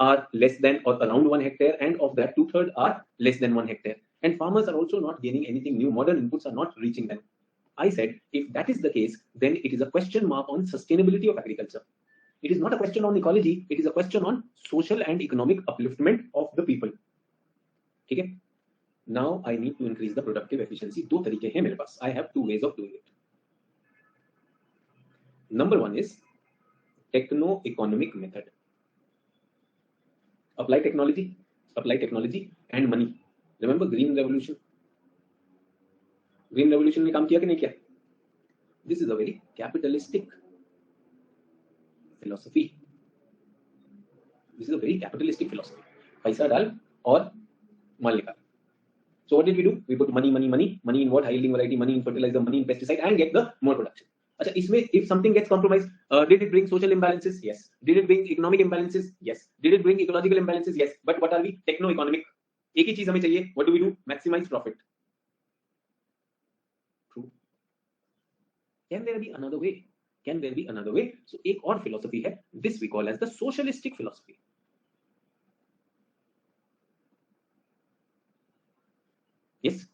are less than or around 1 hectare, and of that 2/3 are less than 1 hectare. And farmers are also not gaining anything new. Modern inputs are not reaching them. I said, if that is the case, then it is a question mark on sustainability of agriculture. It is not a question on ecology. It is a question on social and economic upliftment of the people. ठीक है? Now I need to increase the productive efficiency. दो तरीके हैं मेरे पास. I have two ways of doing it. Number one is techno-economic method. Apply technology and money. Remember green revolution? Green revolution ने काम किया कि नहीं किया? This is a very capitalistic philosophy. This is a very capitalistic philosophy. पैसा डाल और माल निकाल. So what did we do? We put money in what? High yielding variety, money in fertilizer, money in pesticide, and get the more production. अच्छा, इसमें if something gets compromised, did it bring social imbalances? Yes. Did it bring economic imbalances? Yes. Did it bring ecological imbalances? Yes. But what are we? Techno-economic. एक ही चीज हमें चाहिए, what do we do? Maximise profit. True. Can there be another way? Can there be another way? So एक और philosophy है, this we call as the socialistic philosophy. Yes,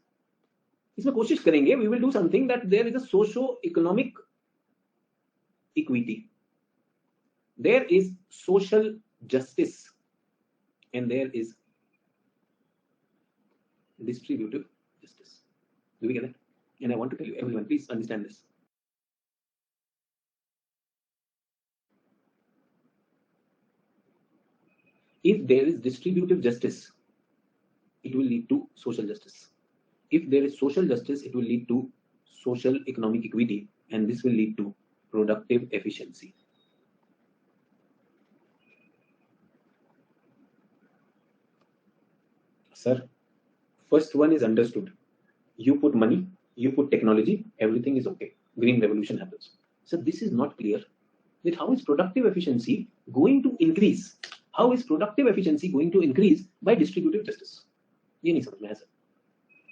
इसमें कोशिश करेंगे, we will do something that there is a socio economic equity, there is social justice, and there is distributive justice. Do we get that? And I want to tell you, everyone, please understand this. If there is distributive justice, it will lead to social justice. If there is social justice, it will lead to social economic equity, and this will lead to productive efficiency. Sir, first one is understood. You put money, you put technology, everything is okay. Green revolution happens. So this is not clear. That how is productive efficiency going to increase? How is productive efficiency going to increase by distributive justice? ये नहीं समझ में आया, sir.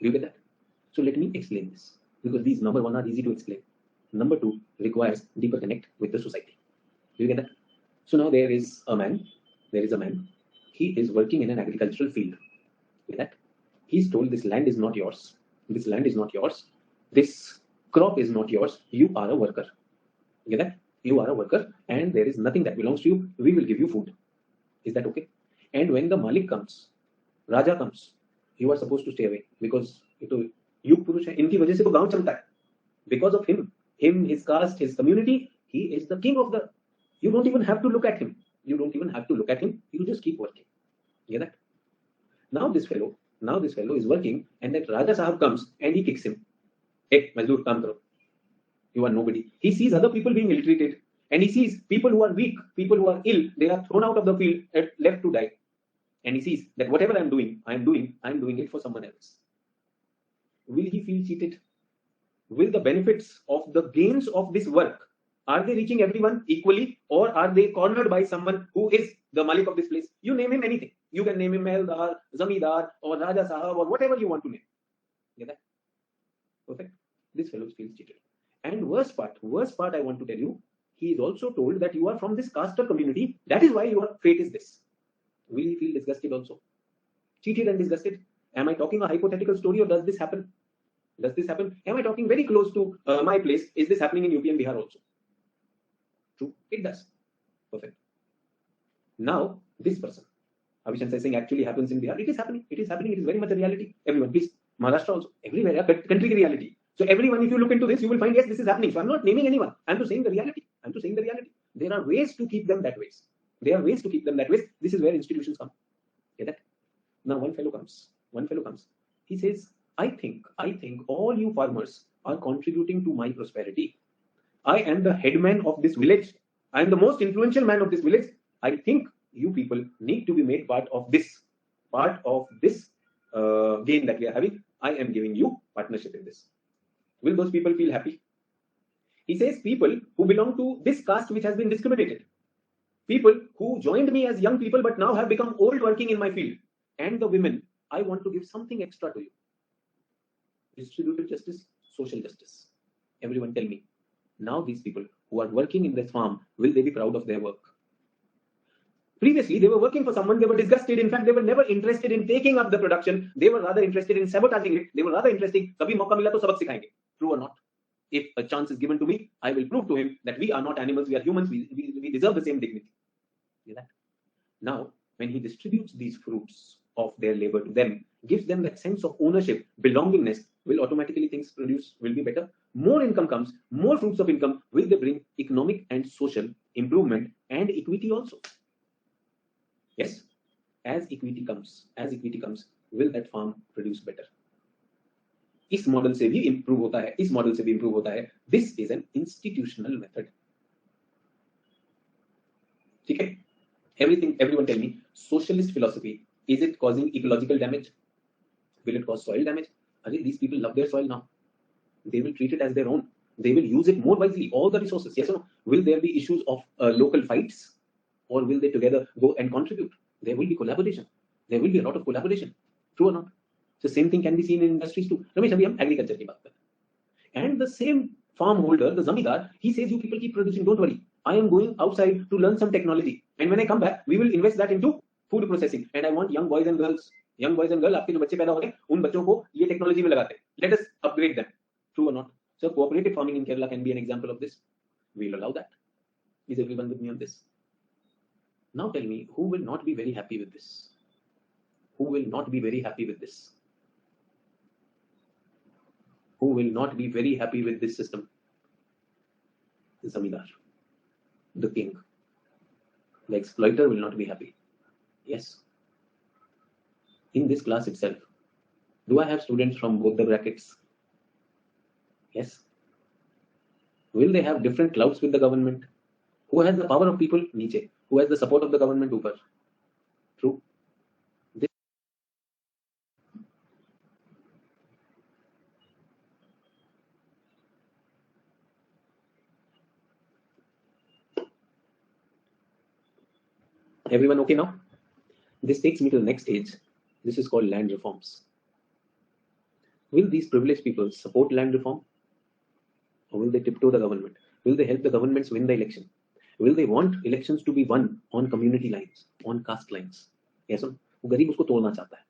Do you get that? So let me explain this, because these number one are easy to explain. Number two requires deeper connect with the society. Do you get that? So now there is a man. He is working in an agricultural field. Get that? He's told this land is not yours. This land is not yours. This crop is not yours. You are a worker. Get that? You are a worker, and there is nothing that belongs to you. We will give you food. Is that okay? And when the Malik comes, Raja comes, you are supposed to stay away, because you पुरुष है, इनकी वजह से तो गांव चलता है. Because of him, his caste, his community, he is the king of the. You don't even have to look at him. You just keep working. Get that? Now this fellow is working, and that Raja Sahab comes and he kicks him. Hey, Mazdoor, काम करो. You are nobody. He sees other people being ill-treated, and he sees people who are weak, people who are ill, they are thrown out of the field and left to die. And he sees that whatever I'm doing it for someone else. Will he feel cheated? Will the benefits of the gains of this work, are they reaching everyone equally, or are they cornered by someone who is the Malik of this place? You name him anything. You can name him Meldar, Zamidar, or Raja Sahab, or whatever you want to name. Get that? Perfect. This fellow feels cheated. And worst part I want to tell you, he is also told that you are from this caste or community, that is why your fate is this. Will he feel disgusted also? Cheated and disgusted? Am I talking a hypothetical story, or does this happen? Am I talking very close to my place? Is this happening in UP and Bihar also? True, it does. Perfect. Now, this person, Avishan saying actually happens in Bihar. It is happening. It is very much a reality. Everyone, please. Maharashtra also. Everywhere, country reality. So everyone, if you look into this, you will find, yes, this is happening. So I'm not naming anyone. I'm just saying the reality. There are ways to keep them that way. This is where institutions come. Get that? Now one fellow comes. He says, I think all you farmers are contributing to my prosperity. I am the headman of this village. I am the most influential man of this village. I think you people need to be made part of this gain that we are having. I am giving you partnership in this. Will those people feel happy? He says, people who belong to this caste which has been discriminated, people who joined me as young people but now have become old working in my field, and the women, I want to give something extra to you. Distributive justice, social justice. Everyone tell me, now these people who are working in this farm, will they be proud of their work? Previously, they were working for someone, they were disgusted. In fact, they were never interested in taking up the production. They were rather interested in sabotaging it. They were rather interested, kabhi mauka mila to sabak sikhayenge. True or not? If a chance is given to me, I will prove to him that we are not animals, we are humans, we deserve the same dignity. See that? Now, when he distributes these fruits of their labor to them, gives them that sense of ownership, belongingness, will automatically things will be better. More income comes, more fruits of income, will they bring economic and social improvement and equity also. Yes, as equity comes, will that farm produce better? इस model से भी improve होता है, this is an institutional method. ठीक है? Everyone tell me, socialist philosophy, is it causing ecological damage? Will it cause soil damage? These people love their soil now. They will treat it as their own. They will use it more wisely, all the resources. Yes or no? Will there be issues of local fights, or will they together go and contribute? There will be collaboration. There will be a lot of collaboration. True or not? So same thing can be seen in industries too. Ramesh, abhi hum agriculture ki baat kar rahe hain. And the same farm holder, the zamindar, he says, you people keep producing, don't worry. I am going outside to learn some technology. And when I come back, we will invest that into food processing. And I want young boys and girls, आपके जो बच्चे पैदा हो रहे हैं, उन बच्चों को ये टेक्नोलॉजी में लगाते हैं. Let us upgrade them. True or not? So cooperative farming in Kerala can be an example of this. We'll allow that. Is everyone with me on this? Now tell me, who will not be very happy with this? Who will not be very happy with this? Who will not be very happy with this system? The zamindar, the king. The exploiter will not be happy. Yes. In this class itself, do I have students from both the brackets? Yes. Will they have different clouds with the government? Who has the power of people? Niche. Who has the support of the government? Upar. True. Everyone okay now? This takes me to the next stage. This is called land reforms. Will these privileged people support land reform? Or will they tiptoe the government? Will they help the governments win the election? Will they want elections to be won on community lines, on caste lines? Yes or no? वो गरीब उसको तोड़ना चाहता है.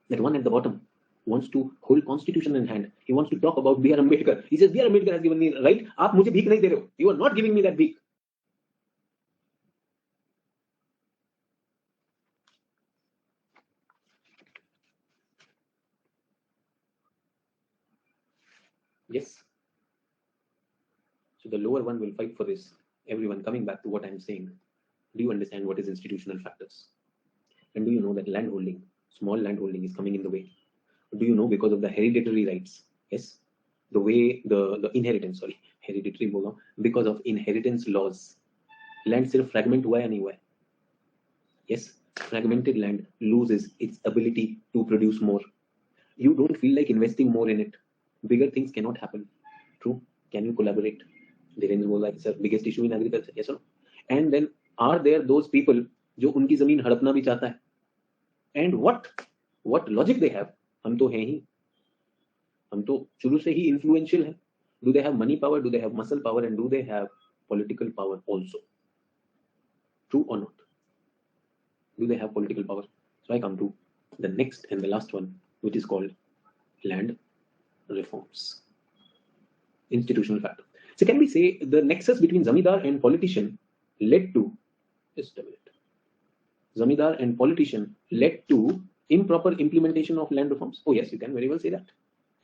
That one at the bottom wants to hold constitution in hand. He wants to talk about B.R. Ambedkar. He says, B.R. Ambedkar has given me right. आप मुझे भीख नहीं दे रहे हो. You are not giving me that भीख. Yes. So the lower one will fight for this. Everyone, coming back to what I'm saying, do you understand what is institutional factors? And do you know that landholding, small landholding is coming in the way? Do you know because of the hereditary rights? Yes. The way the inheritance, sorry, hereditary बोला, because of inheritance laws, land सिर्फ fragment हुआ या नहीं हुआ है? Yes. Fragmented land loses its ability to produce more. You don't feel like investing more in it. Bigger things cannot happen. True. Can you collaborate? Dhirendra was like, sir, biggest issue in agriculture. Yes or no? And then are there those people जो उनकी जमीन हड़पना भी चाहता है? And what logic they have? हम तो हैं ही. हम तो शुरू से ही influential हैं. Do they have money power? Do they have muscle power? And do they have political power also? True or not? Do they have political power? So I come to the next and the last one, which is called land reforms. Institutional factor. So can we say the nexus between zamindar and politician led to, just a minute, zamindar and politician led to improper implementation of land reforms? Oh yes, you can very well say that.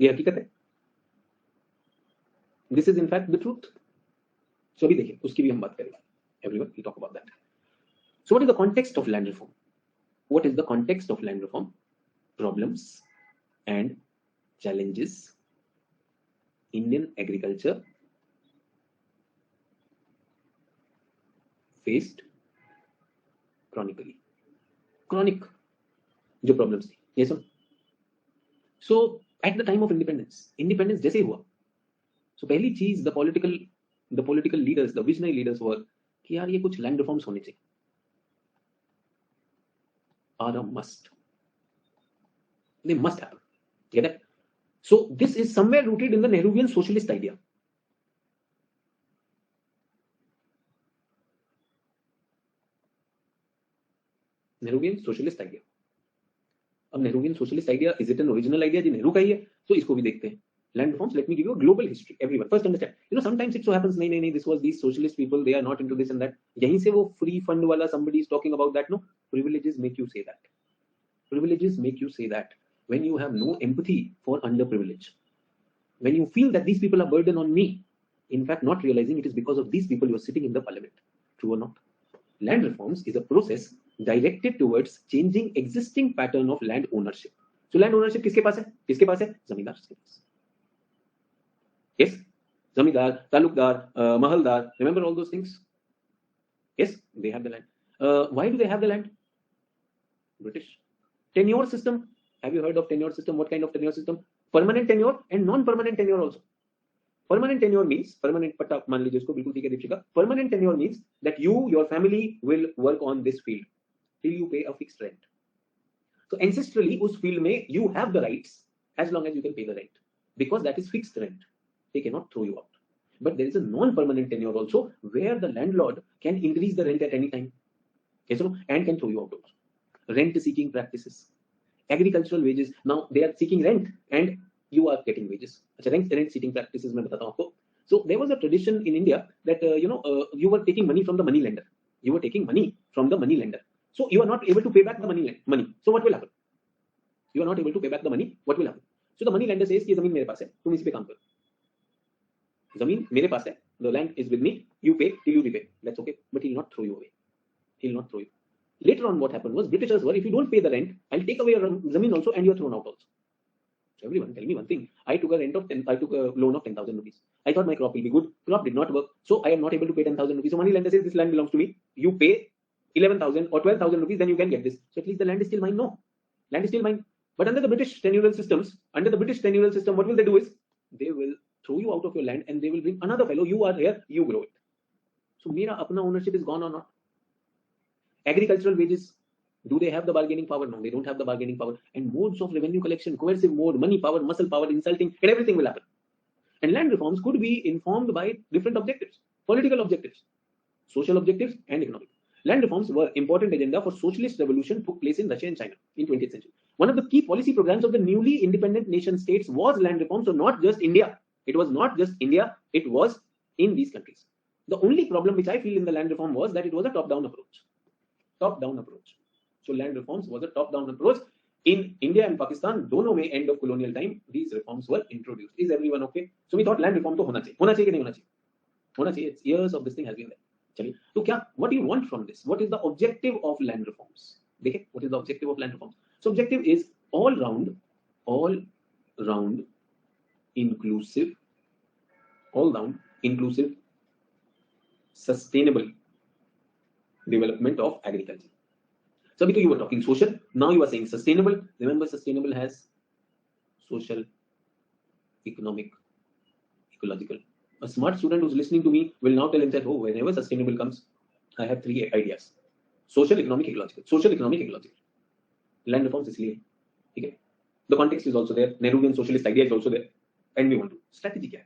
ये हकीकत है. This is in fact the truth. So अभी देखिए, उसकी भी हम बात करेंगे. Everyone will talk about that. So what is the context of land reform? What is the context of land reform? Problems and challenges Indian agriculture faced chronically. Chronic जो problems थी. Yes or no? So at the time of independence जैसे हुआ, so पहली चीज the political leaders, the visionary leaders were कि यार ये कुछ land reforms होने चाहिए. Are a must. They must happen. Get it? So this is somewhere rooted in the Nehruvian socialist idea. Nehruvian socialist idea. अब Nehruvian socialist idea, is it an original idea जी नेहरू का ही है? So इसको भी देखते हैं. Land reforms, let me give you a global history. Everyone, first understand. You know, sometimes it so happens, नहीं, this was these socialist people, they are not into this and that. यहीं से वो free fund वाला somebody is talking about that. No, privileges make you say that. Privileges make you say that. When you have no empathy for underprivileged, when you feel that these people are burden on me, in fact, not realizing it is because of these people you are sitting in the parliament. True or not? Land reforms is a process directed towards changing existing pattern of land ownership. So land ownership किसके पास है? किसके पास है? जमींदार के पास. Yes, zamindar, talukdar, mahaldar. Remember all those things? Yes, they have the land. Why do they have the land? British. Tenure system. Have you heard of tenure system? What kind of tenure system? Permanent tenure and non-permanent tenure also. Permanent tenure means, permanent पट्टा मान लीजिए उसको बिल्कुल ठीक है Deepika. Permanent tenure means that you, your family will work on this field till you pay a fixed rent. So ancestrally उस field में you have the rights as long as you can pay the rent, because that is fixed rent. They cannot throw you out. But there is a non-permanent tenure also, where the landlord can increase the rent at any time, yes or no, and can throw you out also. Rent-seeking practices, agricultural wages. Now they are seeking rent, and you are getting wages. अच्छा, rent-seeking practices मैं बताता हूँ आपको. So there was a tradition in India that you were taking money from the money lender. You were taking money from the money lender. So you are not able to pay back the money. So what will happen? You are not able to pay back the money. What will happen? So the money lender says कि जमीन मेरे पास है, तुम इस पे काम करो. जमीन मेरे पास है, the land is with me. You pay till you repay. That's okay. But he'll not throw you away. He'll not throw you. Later on, what happened was Britishers were, if you don't pay the rent, I'll take away your zameen also, and you're thrown out also. So everyone, tell me one thing. I took a loan of 10,000 rupees. I thought my crop will be good. Crop did not work, so I am not able to pay 10,000 rupees. So money lender says this land belongs to me. You pay 11,000 or 12,000 rupees, then you can get this. So at least the land is still mine. No, land is still mine. But under the British tenurial system, what will they do is they will throw you out of your land and they will bring another fellow. You are here, you grow it. So mera apna ownership is gone or not? Agricultural wages, do they have the bargaining power? No, they don't have the bargaining power. And modes of revenue collection, coercive mode, money power, muscle power, insulting, and everything will happen. And land reforms could be informed by different objectives: political objectives, social objectives, and economic. Land reforms were important agenda for socialist revolution took place in Russia and China in 20th century. One of the key policy programs of the newly independent nation states was land reform. So not just India. It was not just India. It was in these countries. The only problem which I feel in the land reform was that it was a top-down approach. Top-down approach. So land reforms was a top-down approach. In India and Pakistan, दोनों में end of colonial time, these reforms were introduced. Is everyone okay? So we thought land reform तो होना चाहिए. होना चाहिए कि नहीं होना चाहिए? होना चाहिए. It's years of this thing has been there. चलिए. तो क्या? What do you want from this? What is the objective of land reforms? देखिए, what is the objective of land reforms? So objective is all round inclusive, sustainable development of agriculture. So you were talking social, now you are saying sustainable. Remember, sustainable has social, economic, ecological. A smart student who's listening to me will now tell himself, oh, whenever sustainable comes, I have three ideas: social, economic, ecological. Social, economic, ecological. Land reforms इसलिए, ठीक है? The context is also there. Nehruvian socialist idea is also there, and we want to. Strategy क्या है?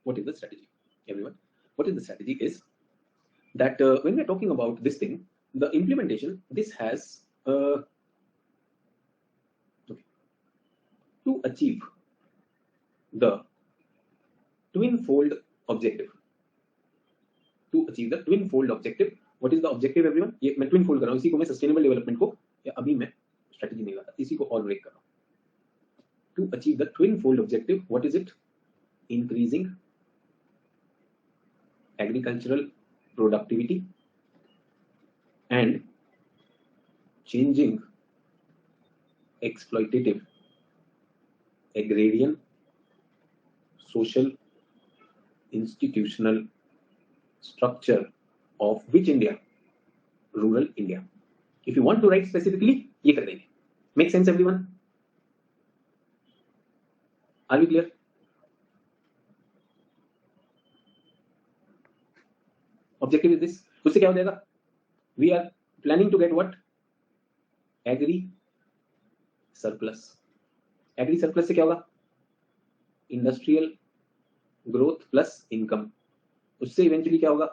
What is the strategy, everyone? What is the strategy is that when we're talking about this thing, the implementation, this has to achieve the twin-fold objective. To achieve the twin-fold objective, what is the objective, everyone? ये मैं twin-fold कर रहा हूँ, इसी को मैं sustainable development को, या अभी मैं strategy नहीं लाता, इसी को और break कर रहा हूँ. To achieve the twin-fold objective, what is it? Increasing agricultural productivity and changing exploitative agrarian, social, institutional structure of which India? Rural India. If you want to write specifically, ये कर देंगे. Make sense, everyone? Are we clear? Objective is this. उससे क्या हो जाएगा? We are planning to get what? Agri surplus. Agri surplus से क्या होगा? Industrial growth plus income. उससे eventually क्या होगा?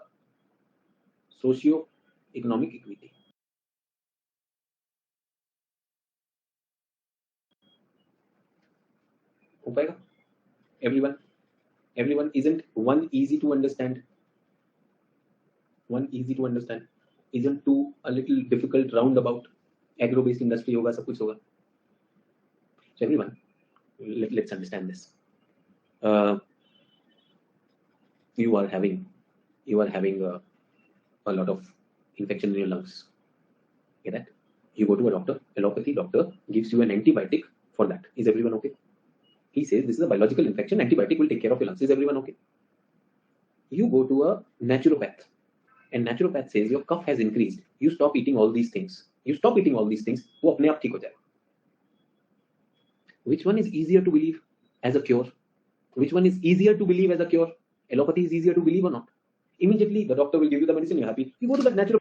Socio economic equity. हो पाएगा? Everyone, isn't one easy to understand? One easy to understand. Isn't two a little difficult roundabout? Agro-based industry होगा, सब कुछ होगा. So everyone, let's understand this. You are having a lot of infection in your lungs. Get that? You go to a doctor, allopathy doctor gives you an antibiotic for that. Is everyone okay? He says this is a biological infection, antibiotic will take care of your lungs. Is everyone okay? You go to a naturopath, and naturopath says your cough has increased. You stop eating all these things. वो अपने आप ठीक हो जाएगा. Which one is easier to believe as a cure? Which one is easier to believe as a cure? Allopathy is easier to believe or not? Immediately the doctor will give you the medicine, you're happy. You go to that naturopath.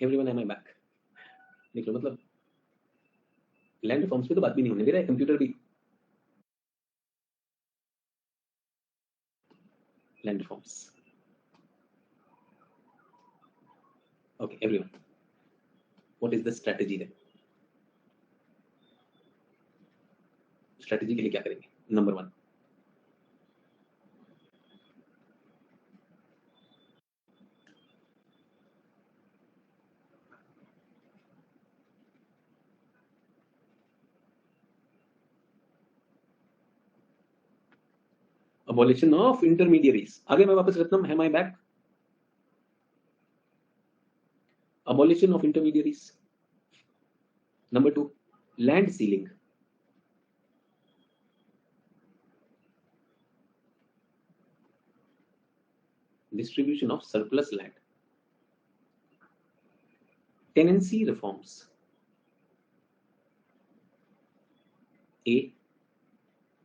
Everyone, am I back? देख लो, मतलब land reforms पे तो बात भी नहीं होने दे रहा है कंप्यूटर भी. Land reforms. Okay, everyone. What is the strategy then? Strategy के लिए क्या करेंगे? Number 1. Abolition of intermediaries. आगे मैं वापस Ratnam, am I back? Abolition of intermediaries. Number 2, land sealing. Distribution of surplus land. Tenancy reforms. A,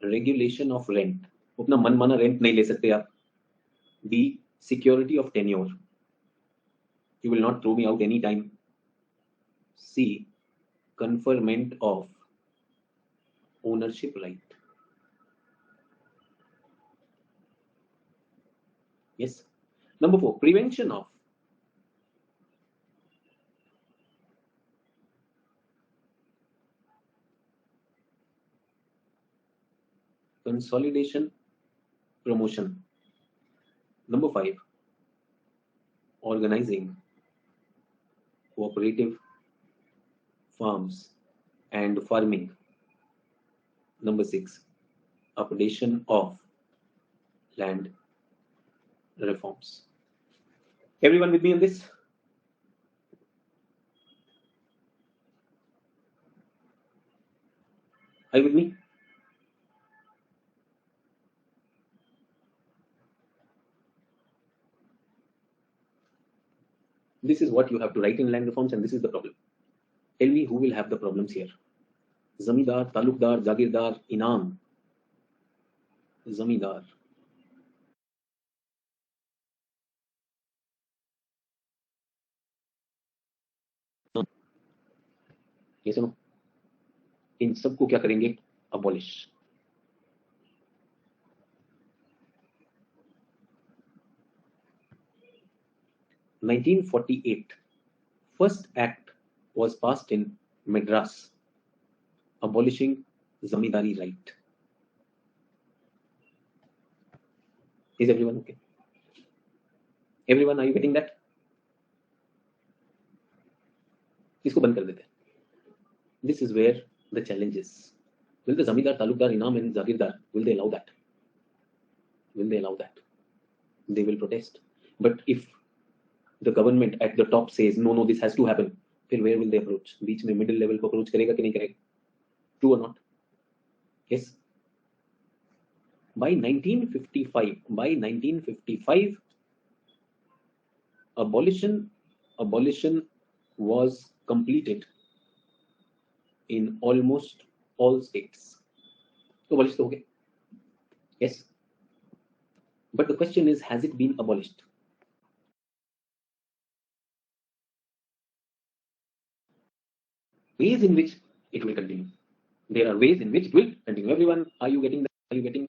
regulation of rent. अपना मनमाना rent नहीं ले सकते आप. B, security of tenure. You will not throw me out any time. C, conferment of ownership right. Yes. Number 4, prevention of consolidation promotion. Number 5, organizing cooperative farms and farming. Number 6, updation of land reforms. Everyone with me on this? Are you with me? This is what you have to write in land reforms, and this is the problem. Tell me who will have the problems here. Zamindar, Talukdar, Jagirdar, Inam. Zamindar. ये सुनो, इन सबको क्या करेंगे? Abolish. In 1948, first act was passed in Madras, abolishing zamindari right. Is everyone okay? Everyone, are you getting that? इसको बंद कर देते हैं. This is where the challenge is. Will the zamindar, talukdar, inam, and zagirdar, will they allow that? Will they allow that? They will protest. But if the government at the top says no, this has to happen, फिर where will they approach? बीच में middle level को approach करेगा कि नहीं करेगा? True or not? Yes. By 1955, abolition was completed in almost all states. So abolish हो गए. Yes. But the question is, has it been abolished? Ways in which it will continue. There are ways in which it will continue. Everyone, are you getting that? Are you getting?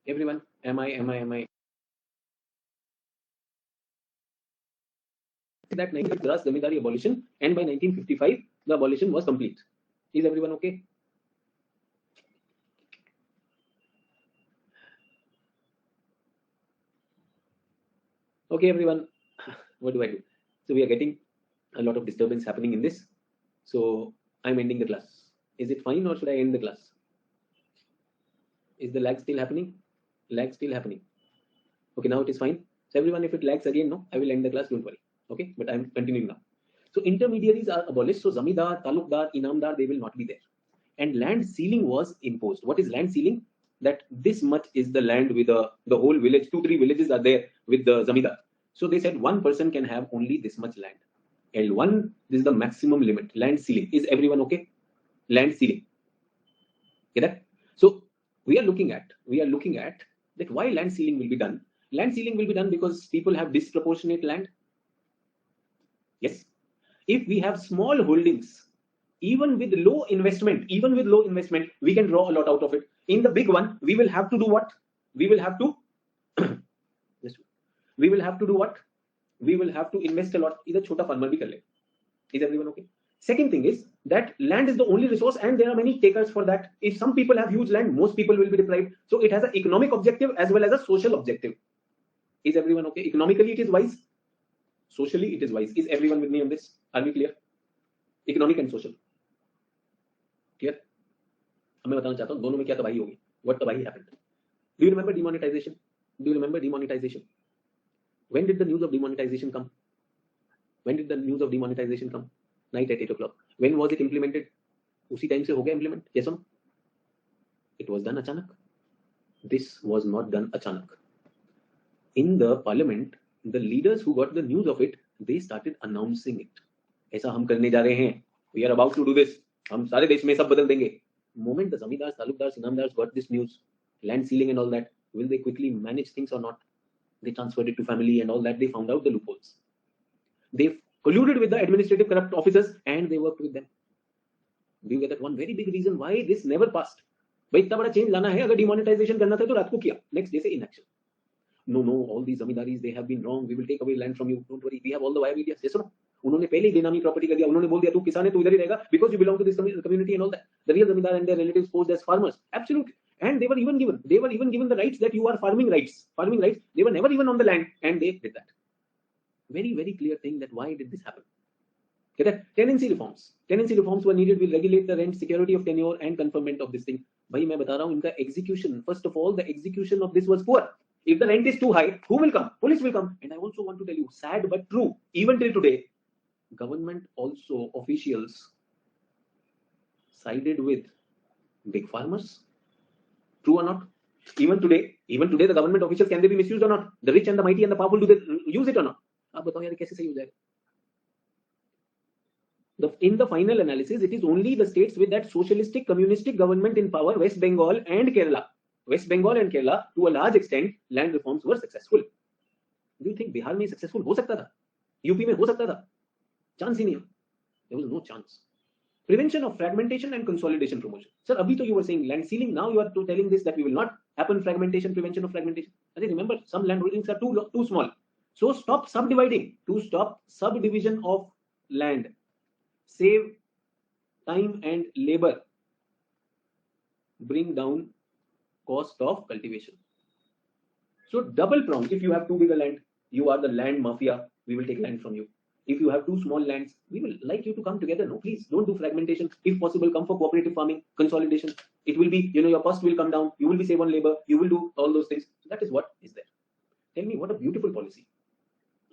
Everyone, am I? That 1950 Zamindari abolition, and by 1955 the abolition was complete. Is everyone okay? Okay, everyone. What do I do? So we are getting a lot of disturbance happening in this. So I'm ending the class. Is it fine, or should I end the class? Is the lag still happening? Lag still happening. Okay, now it is fine. So everyone, if it lags again, no, I will end the class. Don't worry. Okay, but I'm continuing now. So intermediaries are abolished. So zamindar, talukdar, inamdar, they will not be there. And land sealing was imposed. What is land sealing? That this much is the land with the whole village. 2-3 villages are there with the zamindar. So they said one person can have only this much land. L1, this is the maximum limit. Land ceiling. Is everyone okay? Land ceiling. Get that? So we are looking at that why land ceiling will be done. Land ceiling will be done because people have disproportionate land. Yes. If we have small holdings, even with low investment, we can draw a lot out of it. In the big one, we will have to do what? We will have to we will have to do what? We will have to invest a lot. Either chota farmer bhi kar le. Is everyone okay? Second thing is that land is the only resource and there are many takers for that. If some people have huge land, most people will be deprived. So it has an economic objective as well as a social objective. Is everyone okay? Economically it is wise. Socially it is wise. Is everyone with me on this? Are we clear? Economic and social. Clear? अब मैं बताना चाहता हूँ दोनों में क्या तबाही होगी. What तबाही happened? Do you remember demonetization? Do you remember demonetization? When did the news of demonetization come? When did the news of demonetization come? Night at 8 o'clock. When was it implemented? उसी time से हो गया implement? Yes or no? It was done अचानक. This was not done अचानक. In the parliament, the leaders who got the news of it, they started announcing it. ऐसा हम करने जा रहे हैं. We are about to do this. हम सारे देश में सब बदल देंगे. Moment the zamindars, talukdars, inamdars got this news, land ceiling and all that, will they quickly manage things or not? They transferred it to family and all that. They found out the loopholes. They colluded with the administrative corrupt officers and they worked with them. Do you get that? One very big reason why this never passed. भाई इतना बड़ा change लाना है, अगर demonetisation करना था तो रात को किया, नेक्स्ट डे से inaction. No, all these zamindars, they have been wrong. We will take away land from you. Don't worry, we have all the wire videos. Yes or no? उन्होंने पहले ही बेनामी प्रॉपर्टी कर दिया. उन्होंने बोल दिया तू किसान है, तू इधर ही रहेगा because you belong to this community and all that. The real zamindar and their relatives posed as farmers. Absolutely. And they were even given the rights that you are farming rights. They were never even on the land and they did that. Very, very clear thing that why did this happen. Get that? Tenancy reforms were needed. Will regulate the rent, security of tenure and conferment of this thing. भाई मैं बता रहा हूँ इनका execution. First of all, the execution of this was poor. If the rent is too high, who will come? Police will come. And I also want to tell you, sad but true, even till today, government also officials sided with big farmers. True or not? Even today, the government officials, can they be misused or not? The rich and the mighty and the powerful, do they use it or not? आप बताओ यार कैसे सही हो जाएगा? In the final analysis, it is only the states with that socialistic, communistic government in power, West Bengal and Kerala, to a large extent, land reforms were successful. Do you think Bihar में successful हो सकता था? UP में हो सकता था? Chance ही नहीं. There was no chance. Prevention of fragmentation and consolidation promotion. Sir, abhi to you were saying land ceiling. Now you are telling this that we will not happen fragmentation, prevention of fragmentation. I think remember some land holdings are too small. So stop subdividing. To stop subdivision of land, save time and labor, bring down cost of cultivation. So double prong. If you have too big a land, you are the land mafia. We will take land from you. If you have two small lands, we will like you to come together. No, please don't do fragmentation. If possible, come for cooperative farming, consolidation. It will be, your cost will come down. You will be save on labor. You will do all those things. So that is what is there. Tell me, what a beautiful policy.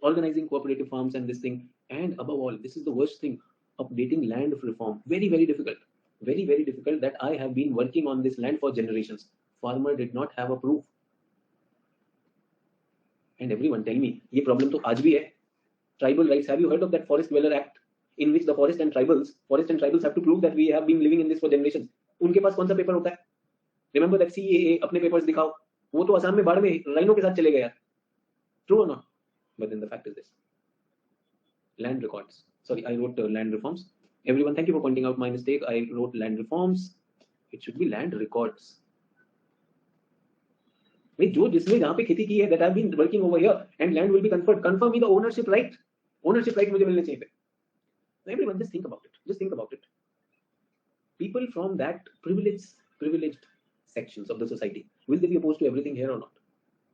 Organizing cooperative farms and this thing. And above all, this is the worst thing, updating land reform. Very, very difficult. Very, very difficult that I have been working on this land for generations. Farmer did not have a proof. And everyone tell me, ये problem तो आज भी है. Tribal rights. Have you heard of that Forest Dweller Act, in which the forest and tribals have to prove that we have been living in this for generations? उनके पास कौन सा paper होता है? Remember that CAA, अपने papers दिखाओ. वो तो असम में बाढ़ में राइनो के साथ चले गए यार. True or not? But then the fact is this. Land records. Sorry, I wrote land reforms. Everyone, thank you for pointing out my mistake. I wrote land reforms. It should be land records. जो जिसने जहां पे खेती की है, that I've been working over here and land will be conferred. Confirm me the ownership right. Ownership right मुझे मिलने चाहिए पे. Everyone, just think about it. Just think about it. People from that privileged sections of the society, will they be opposed to everything here or not?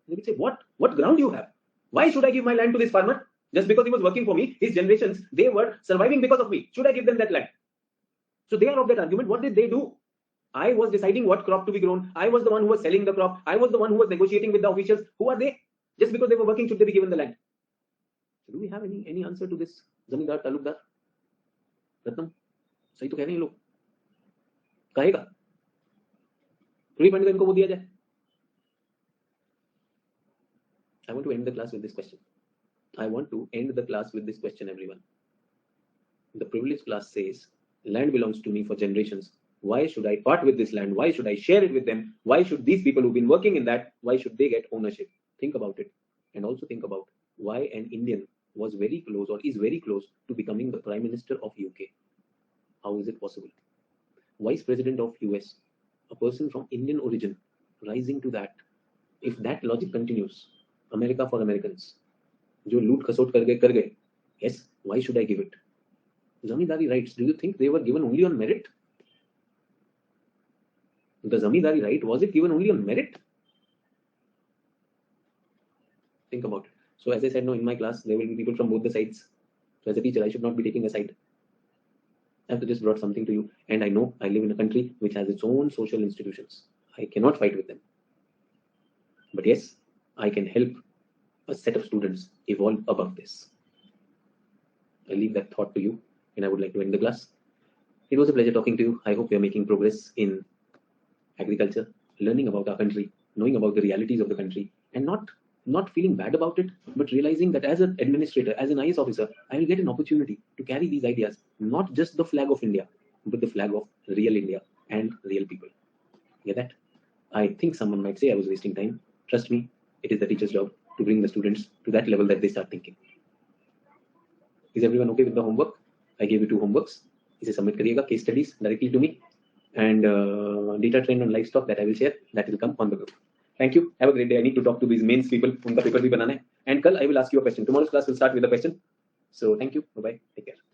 They will say, what ground you have? Why should I give my land to this farmer? Just because he was working for me, his generations, they were surviving because of me. Should I give them that land? So they are of that argument. What did they do? I was deciding what crop to be grown. I was the one who was selling the crop. I was the one who was negotiating with the officials. Who are they? Just because they were working, should they be given the land? So do we have any answer to this? Zamindar, talukdar, Ratnam, सही तो कह रहे हैं लोग. कहेगा point इनको वो दिया जाए. I want to end the class with this question. I want to end the class with this question, everyone. The privileged class says, land belongs to me for generations. Why should I part with this land? Why should I share it with them? Why should these people who've been working in that, why should they get ownership? Think about it. And also think about why an Indian was very close or is very close to becoming the Prime Minister of UK. How is it possible? Vice President of US, a person from Indian origin, rising to that. If that logic continues, America for Americans, जो लूट खसोट कर गए, yes, why should I give it? Zamindari rights, do you think they were given only on merit? The Zamindari right, was it given only on merit? Think about it. So as I said, no, in my class, there will be people from both the sides. So as a teacher, I should not be taking a side. I have to just brought something to you. And I know I live in a country which has its own social institutions. I cannot fight with them. But yes, I can help a set of students evolve above this. I leave that thought to you, and I would like to end the class. It was a pleasure talking to you. I hope we are making progress in agriculture, learning about our country, knowing about the realities of the country, and not feeling bad about it, but realizing that as an administrator, as an IS officer, I will get an opportunity to carry these ideas, not just the flag of India, but the flag of real India and real people. Get that? I think someone might say I was wasting time. Trust me, it is the teacher's job to bring the students to that level that they start thinking. Is everyone okay with the homework? I gave you 2 homeworks. इसे submit करिएगा, case studies directly to me, and data trend on livestock that I will share, that will come on the group. Thank you. Have a great day. I need to talk to these mains people. उनका paper भी बनाना है. And कल I will ask you a question. Tomorrow's class will start with a question. So thank you. Bye bye. Take care.